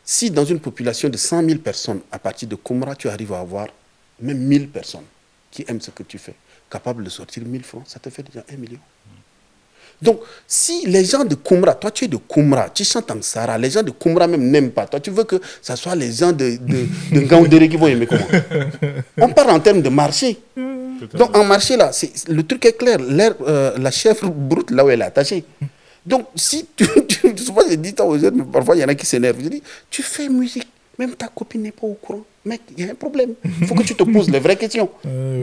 [SPEAKER 1] Si dans une population de 100 000 personnes, à partir de Koumra, tu arrives à avoir même 1000 personnes qui aiment ce que tu fais, capables de sortir 1000 francs, ça te fait déjà 1 million. Donc, si les gens de Koumra, toi tu es de Koumra, tu chantes en Sara, les gens de Koumra même n'aiment pas. Toi tu veux que ce soit les gens de Ngaoundéré qui vont aimer comment? On parle en termes de marché. Donc en marché là, le truc est clair, la chèvre broute là où elle est attachée. Donc si souvent je dis ça aux jeunes, parfois il y en a qui s'énervent, je dis, tu fais musique, même ta copine n'est pas au courant. Mec, il y a un problème. Il faut que tu te poses les vraies questions.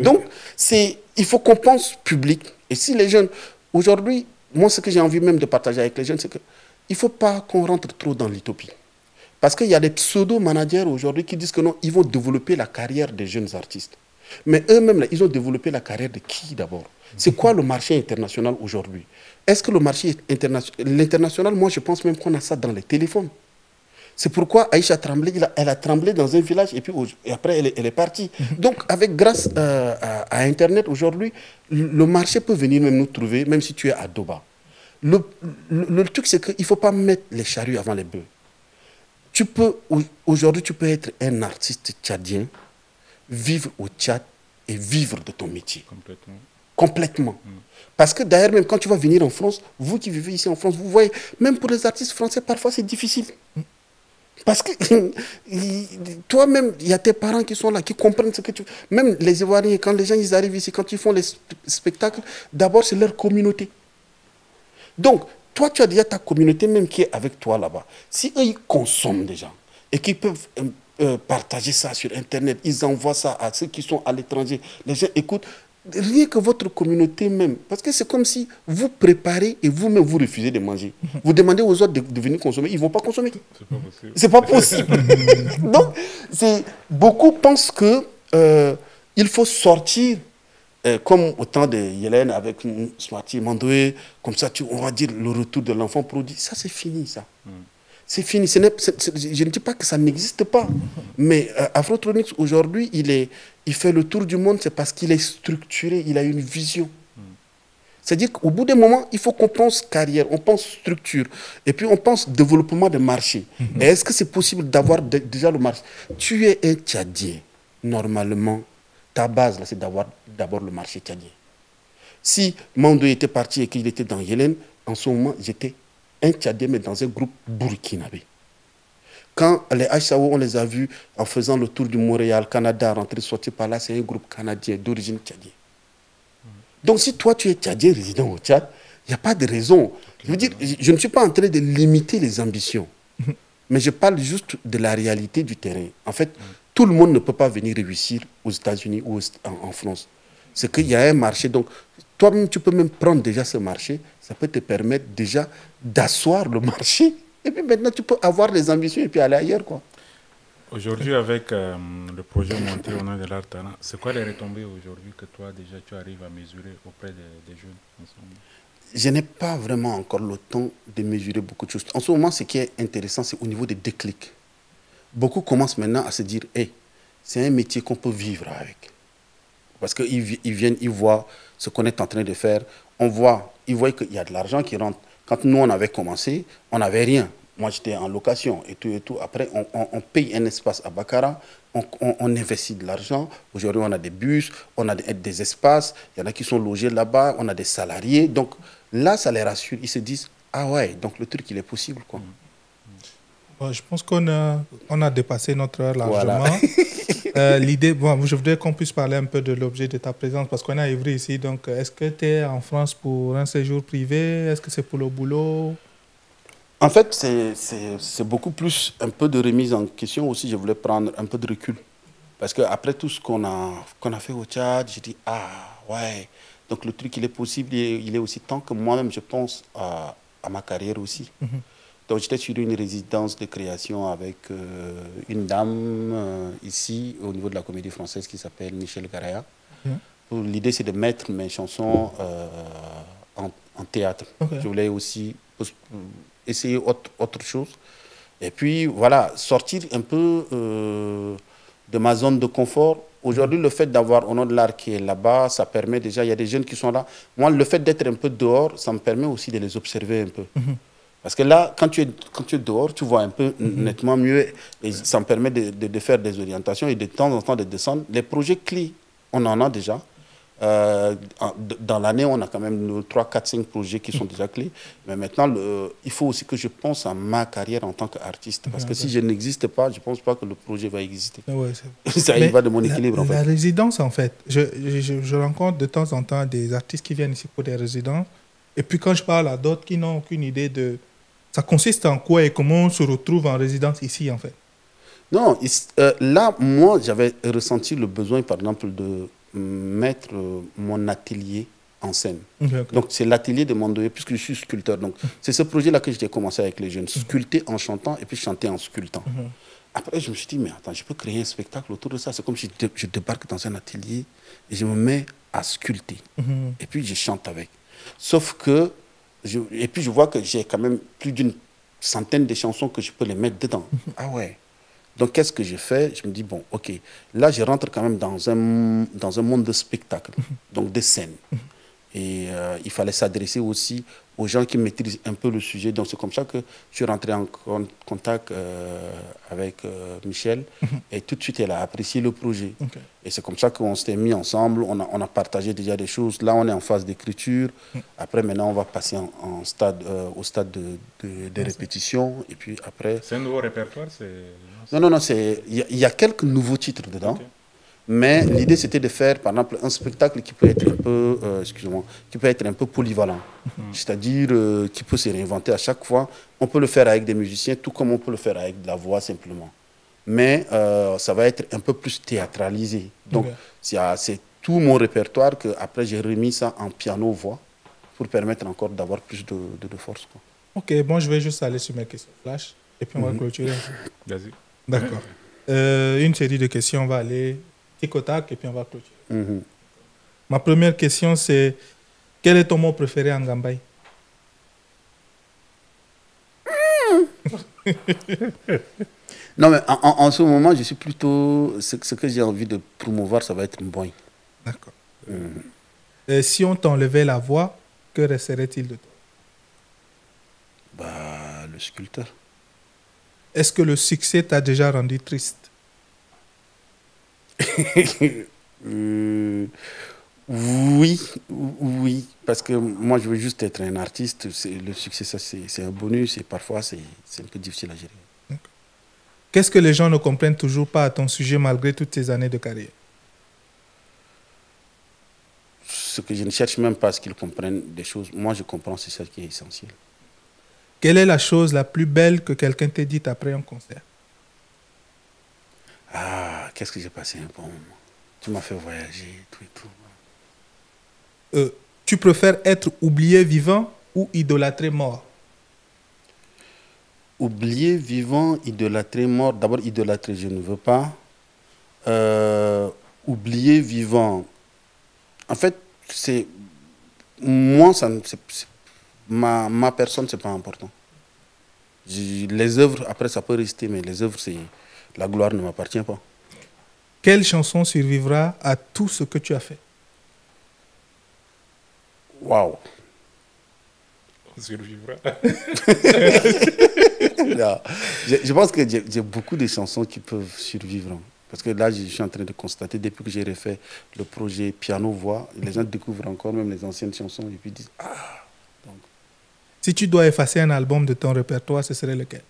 [SPEAKER 1] Donc, il faut qu'on pense public. Et si les jeunes, aujourd'hui, moi, ce que j'ai envie même de partager avec les jeunes, c'est qu'il ne faut pas qu'on rentre trop dans l'utopie. Parce qu'il y a des pseudo-managers aujourd'hui qui disent que non, ils vont développer la carrière des jeunes artistes. Mais eux-mêmes, ils ont développé la carrière de qui d'abord? C'est quoi le marché international aujourd'hui? Est-ce que le marché l'international, moi je pense même qu'on a ça dans les téléphones. C'est pourquoi Aïcha Tremblay, elle a tremblé dans un village et après elle est partie. Donc grâce à Internet aujourd'hui, le marché peut venir même nous trouver, même si tu es à Doba. Le truc c'est qu'il ne faut pas mettre les charrues avant les bœufs. Aujourd'hui tu peux être un artiste tchadien, vivre au Tchad et vivre de ton métier. Complètement. Parce que d'ailleurs, même quand tu vas venir en France, vous qui vivez ici en France, vous voyez, même pour les artistes français, parfois c'est difficile. Parce que toi-même, il y a tes parents qui sont là, qui comprennent ce que tu... Même les Ivoiriens, quand les gens ils arrivent ici, quand ils font les spectacles, d'abord c'est leur communauté. Donc, toi tu as déjà ta communauté même qui est avec toi là-bas. Si eux ils consomment déjà et qu'ils peuvent partager ça sur Internet, ils envoient ça à ceux qui sont à l'étranger, les gens écoutent, rien que votre communauté même, parce que c'est comme si vous préparez et vous-même vous refusez de manger. Vous demandez aux autres de venir consommer, ils ne vont pas consommer. C'est pas possible. Donc, beaucoup pensent que il faut sortir, comme au temps de Hélène avec Swati Mandoé, comme ça, on va dire le retour de l'enfant prodigue. Ça, c'est fini, ça. C'est fini. Je ne dis pas que ça n'existe pas, mais Afrotronics, aujourd'hui, il fait le tour du monde, c'est parce qu'il est structuré, il a une vision. C'est-à-dire qu'au bout d'un moment, il faut qu'on pense carrière, on pense structure, et puis on pense développement de marché. Et est-ce que c'est possible d'avoir déjà le marché? Tu es un Tchadien, normalement, ta base, là, c'est d'avoir d'abord le marché tchadien. Si Mando était parti et qu'il était dans Yélène, en ce moment, j'étais un Tchadien, mais dans un groupe burkinabé. Quand les HSAO, on les a vus en faisant le tour du Montréal, Canada, rentrer, sortir par là, c'est un groupe canadien d'origine tchadienne. Donc, si toi, tu es Tchadien, résident au Tchad, il n'y a pas de raison. Je veux dire, je ne suis pas en train de limiter les ambitions, mais je parle juste de la réalité du terrain. En fait, tout le monde ne peut pas venir réussir aux États-Unis ou en France. C'est qu'il y a un marché. Donc, toi-même, tu peux même prendre déjà ce marché. Ça peut te permettre déjà d'asseoir le marché. Et puis maintenant, tu peux avoir des ambitions et puis aller ailleurs, quoi.
[SPEAKER 3] Aujourd'hui, avec le projet monté au nom de l'art talent, c'est quoi les retombées aujourd'hui que toi, déjà, tu arrives à mesurer auprès des jeunes ensemble?
[SPEAKER 1] Je n'ai pas vraiment encore le temps de mesurer beaucoup de choses. En ce moment, ce qui est intéressant, c'est au niveau des déclics. Beaucoup commencent maintenant à se dire, hey, c'est un métier qu'on peut vivre avec. Parce qu'ils viennent, ils voient ce qu'on est en train de faire. Ils voient qu'il y a de l'argent qui rentre. Quand nous, on avait commencé, on n'avait rien. Moi, j'étais en location et tout et tout. Après, on paye un espace à Bakara, on investit de l'argent. Aujourd'hui, on a des bus, on a des espaces. Il y en a qui sont logés là-bas, on a des salariés. Donc là, ça les rassure. Ils se disent, ah ouais, donc le truc, il est possible, quoi.
[SPEAKER 2] Bon, je pense qu'on a dépassé notre heure largement.
[SPEAKER 1] Voilà.
[SPEAKER 2] L'idée, bon, je voudrais qu'on puisse parler un peu de l'objet de ta présence, parce qu'on est à Ivry ici. Donc, est-ce que tu es en France pour un séjour privé? Est-ce que c'est pour le boulot?
[SPEAKER 1] En fait, c'est beaucoup plus un peu de remise en question aussi. Je voulais prendre un peu de recul. Parce qu'après tout ce qu'on a fait au Tchad, j'ai dit, ah ouais, donc le truc, il est possible, il est aussi temps que moi-même, je pense à ma carrière aussi. Donc j'étais sur une résidence de création avec une dame ici, au niveau de la Comédie Française, qui s'appelle Michel Garaya. L'idée, c'est de mettre mes chansons en théâtre. Je voulais aussi essayer autre chose. Et puis, voilà, sortir un peu de ma zone de confort. Aujourd'hui, le fait d'avoir Au nom de l'art qui est là-bas, ça permet déjà, il y a des jeunes qui sont là. Moi, le fait d'être un peu dehors, ça me permet aussi de les observer un peu. Parce que là, quand tu es dehors, tu vois un peu nettement mieux. Et ça me permet de faire des orientations et de temps en temps de descendre. Les projets clés, on en a déjà. Dans l'année, on a quand même 3, 4, 5 projets qui sont déjà clés. Mais maintenant, il faut aussi que je pense à ma carrière en tant qu'artiste. Parce que si je n'existe pas, je ne pense pas que le projet va exister.
[SPEAKER 2] Ouais,
[SPEAKER 1] ça y va de mon équilibre, en fait.
[SPEAKER 2] La résidence, en fait, je rencontre de temps en temps des artistes qui viennent ici pour des résidences. Et puis quand je parle à d'autres qui n'ont aucune idée de... Ça consiste en quoi et comment on se retrouve en résidence ici, en fait?
[SPEAKER 1] Non, là, moi, j'avais ressenti le besoin, par exemple, de mettre mon atelier en scène. Donc, c'est l'atelier de Mandoé, puisque je suis sculpteur. Donc, c'est ce projet-là que j'ai commencé avec les jeunes. Sculpter en chantant et puis chanter en sculptant. Après, je me suis dit, mais attends, je peux créer un spectacle autour de ça. C'est comme si je débarque dans un atelier et je me mets à sculpter. Et puis, je chante avec. Sauf que, et puis je vois que j'ai quand même plus d'une centaine de chansons que je peux les mettre dedans. Ah ouais. Donc, qu'est-ce que j'ai fait? Je me dis, bon, ok, là, je rentre quand même dans un monde de spectacle, donc de scène. Et il fallait s'adresser aussi aux gens qui maîtrisent un peu le sujet. Donc, c'est comme ça que je suis rentré en contact avec Michel. Et tout de suite, elle a apprécié le projet. Et c'est comme ça qu'on s'est mis ensemble. On a partagé déjà des choses. Là, on est en phase d'écriture. Après, maintenant, on va passer au stade de répétition. Et puis après...
[SPEAKER 3] C'est un nouveau répertoire?
[SPEAKER 1] Non. Il y a quelques nouveaux titres dedans. Mais l'idée, c'était de faire, par exemple, un spectacle qui peut être un peu, qui peut être un peu polyvalent. C'est-à-dire qui peut se réinventer à chaque fois. On peut le faire avec des musiciens, tout comme on peut le faire avec de la voix simplement. Mais ça va être un peu plus théâtralisé. Donc, c'est tout mon répertoire que après j'ai remis ça en piano-voix pour permettre encore d'avoir plus de force, quoi.
[SPEAKER 2] Ok, bon, je vais juste aller sur mes questions flash et puis on va clôturer.
[SPEAKER 3] Vas-y.
[SPEAKER 2] D'accord. Une série de questions, on va aller tic au tac, et puis on va clôturer.
[SPEAKER 1] Mhm.
[SPEAKER 2] Ma première question, c'est quel est ton mot préféré en Gambaye?
[SPEAKER 1] Non, mais en ce moment, je suis plutôt. Ce que j'ai envie de promouvoir, ça va être Mboy.
[SPEAKER 2] D'accord. Et si on t'enlevait la voix, que resterait-il de toi?
[SPEAKER 1] Bah, le sculpteur.
[SPEAKER 2] Est-ce que le succès t'a déjà rendu triste?
[SPEAKER 1] Euh, oui, oui, parce que moi, je veux juste être un artiste. Le succès, ça, c'est un bonus et parfois, c'est un peu difficile à gérer.
[SPEAKER 2] Qu'est-ce que les gens ne comprennent toujours pas à ton sujet malgré toutes ces années de carrière?
[SPEAKER 1] Ce que je ne cherche même pas à ce qu'ils comprennent des choses. Moi, je comprends, c'est ça qui est essentiel.
[SPEAKER 2] Quelle est la chose la plus belle que quelqu'un t'ait dite après un concert?
[SPEAKER 1] Ah, qu'est-ce que j'ai passé un bon moment. Tu m'as fait voyager, tout et tout.
[SPEAKER 2] Tu préfères être oublié vivant ou idolâtré mort?
[SPEAKER 1] Oublier vivant, idolâtrer mort. D'abord, idolâtrer, je ne veux pas. Oublier vivant. En fait, c'est moi, ma personne, c'est pas important. Les œuvres, après, ça peut rester, mais les œuvres, la gloire ne m'appartient pas.
[SPEAKER 2] Quelle chanson survivra à tout ce que tu as fait?
[SPEAKER 1] Waouh.
[SPEAKER 3] On survivra.
[SPEAKER 1] Je pense que j'ai beaucoup de chansons qui peuvent survivre. Hein. Parce que là, je suis en train de constater, depuis que j'ai refait le projet piano-voix, les gens découvrent encore même les anciennes chansons et puis disent ah. Donc,
[SPEAKER 2] Si tu dois effacer un album de ton répertoire, ce serait lequel?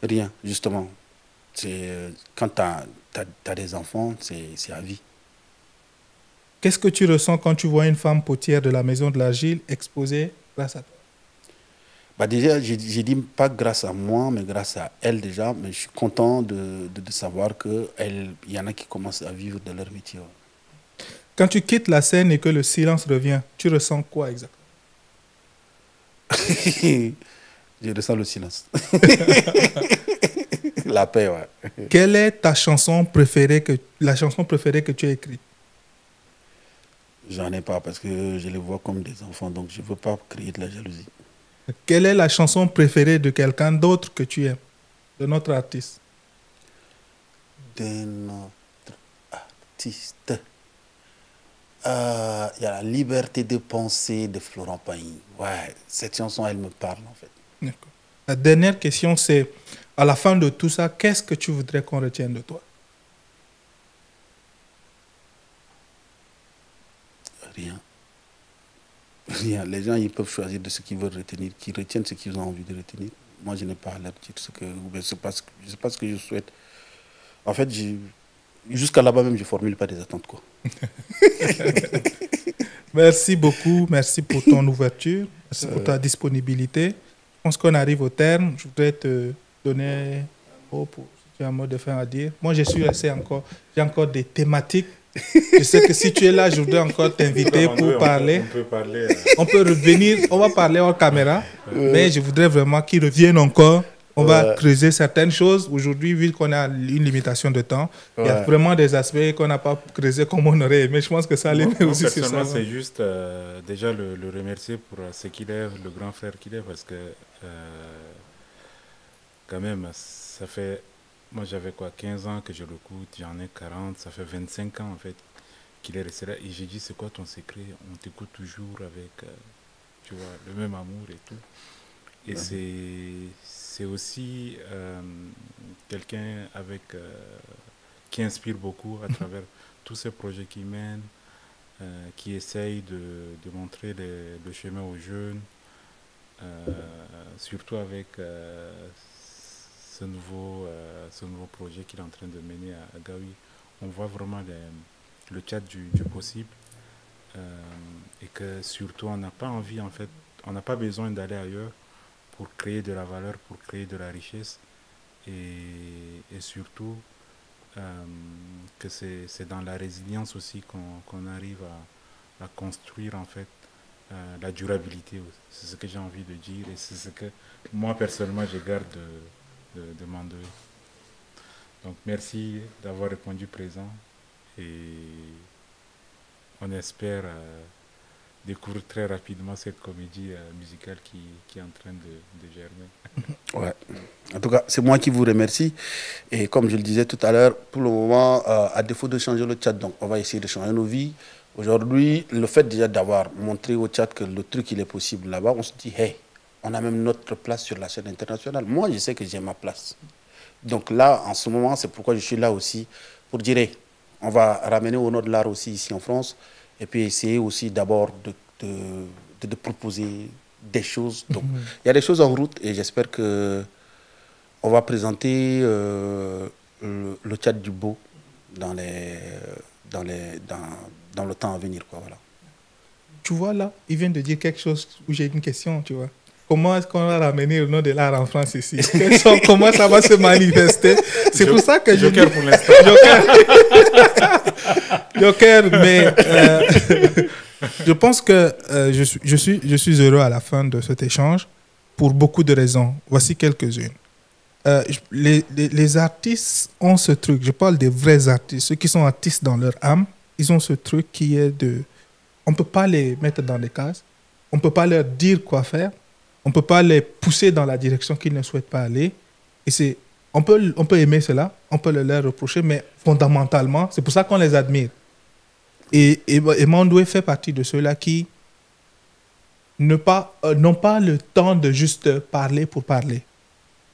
[SPEAKER 1] rien, justement. Quand tu as des enfants, c'est à vie.
[SPEAKER 2] Qu'est-ce que tu ressens quand tu vois une femme potière de la Maison de l'Argile exposée grâce à toi?
[SPEAKER 1] Bah déjà, j'ai dit pas grâce à moi, mais grâce à elle déjà. Mais je suis content de savoir qu'il y en a qui commencent à vivre de leur métier.
[SPEAKER 2] Quand tu quittes la scène et que le silence revient, tu ressens quoi exactement?
[SPEAKER 1] Je ressens le silence. La paix, ouais.
[SPEAKER 2] Quelle est ta chanson préférée la chanson préférée que tu as écrite?
[SPEAKER 1] J'en ai pas parce que je les vois comme des enfants, donc je ne veux pas créer de la jalousie.
[SPEAKER 2] Quelle est la chanson préférée de quelqu'un d'autre que tu aimes, de notre artiste?
[SPEAKER 1] De notre artiste. Il y a la liberté de penser de Florent Pagny. Ouais, cette chanson, elle me parle en fait.
[SPEAKER 2] D'accord. La dernière question, c'est, à la fin de tout ça, qu'est-ce que tu voudrais qu'on retienne de toi?
[SPEAKER 1] Rien. Rien. Les gens, ils peuvent choisir de ce qu'ils veulent retenir, qu'ils retiennent ce qu'ils ont envie de retenir. Moi, je n'ai pas à leur dire ce que... Je ne sais pas ce que je souhaite. En fait, jusqu'à là-bas même, je ne formule pas des attentes, quoi.
[SPEAKER 2] Merci beaucoup. Merci pour ton ouverture. Merci pour ta disponibilité. Je pense qu'on arrive au terme. Je voudrais te donner un mot de fin à dire. Moi, je suis resté encore... J'ai encore des thématiques. Je sais que si tu es là, je voudrais encore t'inviter pour parler.
[SPEAKER 3] On peut parler.
[SPEAKER 2] On peut revenir, on va parler hors caméra, mais je voudrais vraiment qu'ils reviennent encore. On va creuser certaines choses. Aujourd'hui, vu qu'on a une limitation de temps, il y a vraiment des aspects qu'on n'a pas creusé comme on aurait aimé. Je pense que ça allait aussi sur ça.
[SPEAKER 3] Personnellement, c'est juste déjà le remercier pour ce qu'il est, le grand frère qu'il est, parce que quand même, ça fait... Moi, j'avais quoi, 15 ans que je l'écoute, j'en ai 40, ça fait 25 ans en fait qu'il est resté là. Et j'ai dit, c'est quoi ton secret? On t'écoute toujours avec, tu vois, le même amour et tout. Et c'est aussi quelqu'un avec qui inspire beaucoup à travers tous ces projets qu'il mène, qui essaye de montrer le chemin aux jeunes, surtout avec ce nouveau projet qu'il est en train de mener à Gaoui. On voit vraiment le chat du possible et que surtout on n'a pas envie en fait, on n'a pas besoin d'aller ailleurs pour créer de la valeur, pour créer de la richesse et surtout que c'est dans la résilience aussi qu'on arrive à construire en fait la durabilité. C'est ce que j'ai envie de dire et c'est ce que moi personnellement je garde de Mandoé. Donc merci d'avoir répondu présent Et on espère découvrir très rapidement cette comédie musicale qui est en train de germer.
[SPEAKER 1] Ouais. En tout cas, c'est moi qui vous remercie. Et comme je le disais tout à l'heure, pour le moment, à défaut de changer le Tchad, donc on va essayer de changer nos vies. Aujourd'hui, le fait déjà d'avoir montré au Tchad que le truc il est possible là-bas, on se dit, hey, on a même notre place sur la scène internationale. Moi, je sais que j'ai ma place. Donc là, en ce moment, c'est pourquoi je suis là aussi, pour dire, hey, on va ramener au nom de l'art aussi ici en France, et puis essayer aussi d'abord de proposer des choses. Donc, il y a des choses en route, et j'espère que on va présenter le Tchad du beau dans le temps à venir, quoi, voilà.
[SPEAKER 2] Tu vois là, il vient de dire quelque chose où j'ai une question, tu vois. Comment est-ce qu'on va ramener le nom de l'art en France ici? Comment ça va se manifester? C'est pour ça que
[SPEAKER 3] Joker
[SPEAKER 2] dis...
[SPEAKER 3] pour l'instant.
[SPEAKER 2] Joker, mais je pense que je suis heureux à la fin de cet échange pour beaucoup de raisons. Voici quelques-unes. Les artistes ont ce truc, je parle des vrais artistes, ceux qui sont artistes dans leur âme, ils ont ce truc qui est de... On ne peut pas les mettre dans des cases, on ne peut pas leur dire quoi faire, on ne peut pas les pousser dans la direction qu'ils ne souhaitent pas aller. Et on peut aimer cela, on peut le leur reprocher, mais fondamentalement, c'est pour ça qu'on les admire. Et Mandoué fait partie de ceux-là qui n'ont pas le temps de juste parler pour parler.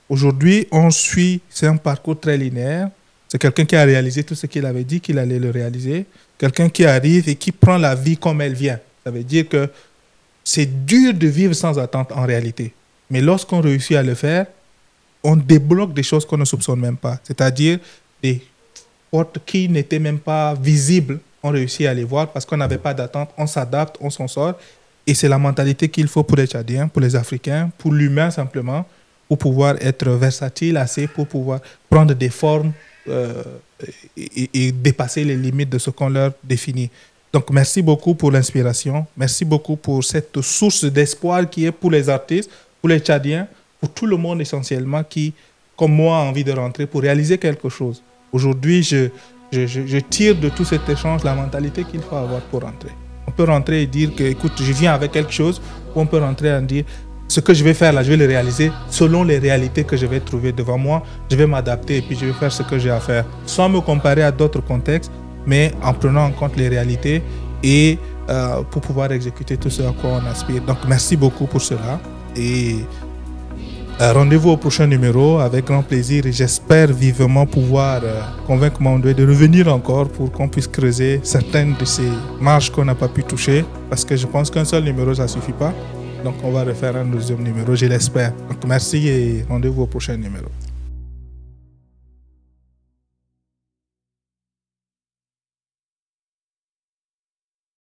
[SPEAKER 2] Aujourd'hui, on suit, c'est un parcours très linéaire. C'est quelqu'un qui a réalisé tout ce qu'il avait dit qu'il allait le réaliser. Quelqu'un qui arrive et qui prend la vie comme elle vient. Ça veut dire que c'est dur de vivre sans attente en réalité. Mais lorsqu'on réussit à le faire, on débloque des choses qu'on ne soupçonne même pas. C'est-à-dire des portes qui n'étaient même pas visibles. On réussit à les voir parce qu'on n'avait pas d'attente. On s'adapte, on s'en sort. Et c'est la mentalité qu'il faut pour les Tchadiens, pour les Africains, pour l'humain simplement, pour pouvoir être versatile assez, pour pouvoir prendre des formes et dépasser les limites de ce qu'on leur définit. Donc, merci beaucoup pour l'inspiration. Merci beaucoup pour cette source d'espoir qui est pour les artistes, pour les Tchadiens, pour tout le monde essentiellement qui, comme moi, a envie de rentrer pour réaliser quelque chose. Aujourd'hui, je tire de tout cet échange la mentalité qu'il faut avoir pour rentrer. On peut rentrer et dire que, écoute, je viens avec quelque chose, ou on peut rentrer et dire, ce que je vais faire là, je vais le réaliser selon les réalités que je vais trouver devant moi. Je vais m'adapter et puis je vais faire ce que j'ai à faire, sans me comparer à d'autres contextes, mais en prenant en compte les réalités et pour pouvoir exécuter tout ce à quoi on aspire. Donc, merci beaucoup pour cela. Et rendez-vous au prochain numéro avec grand plaisir. Et j'espère vivement pouvoir convaincre Mandoué de revenir encore pour qu'on puisse creuser certaines de ces marges qu'on n'a pas pu toucher. Parce que je pense qu'un seul numéro, ça ne suffit pas. Donc, on va refaire un deuxième numéro, je l'espère. Donc, merci et rendez-vous au prochain numéro.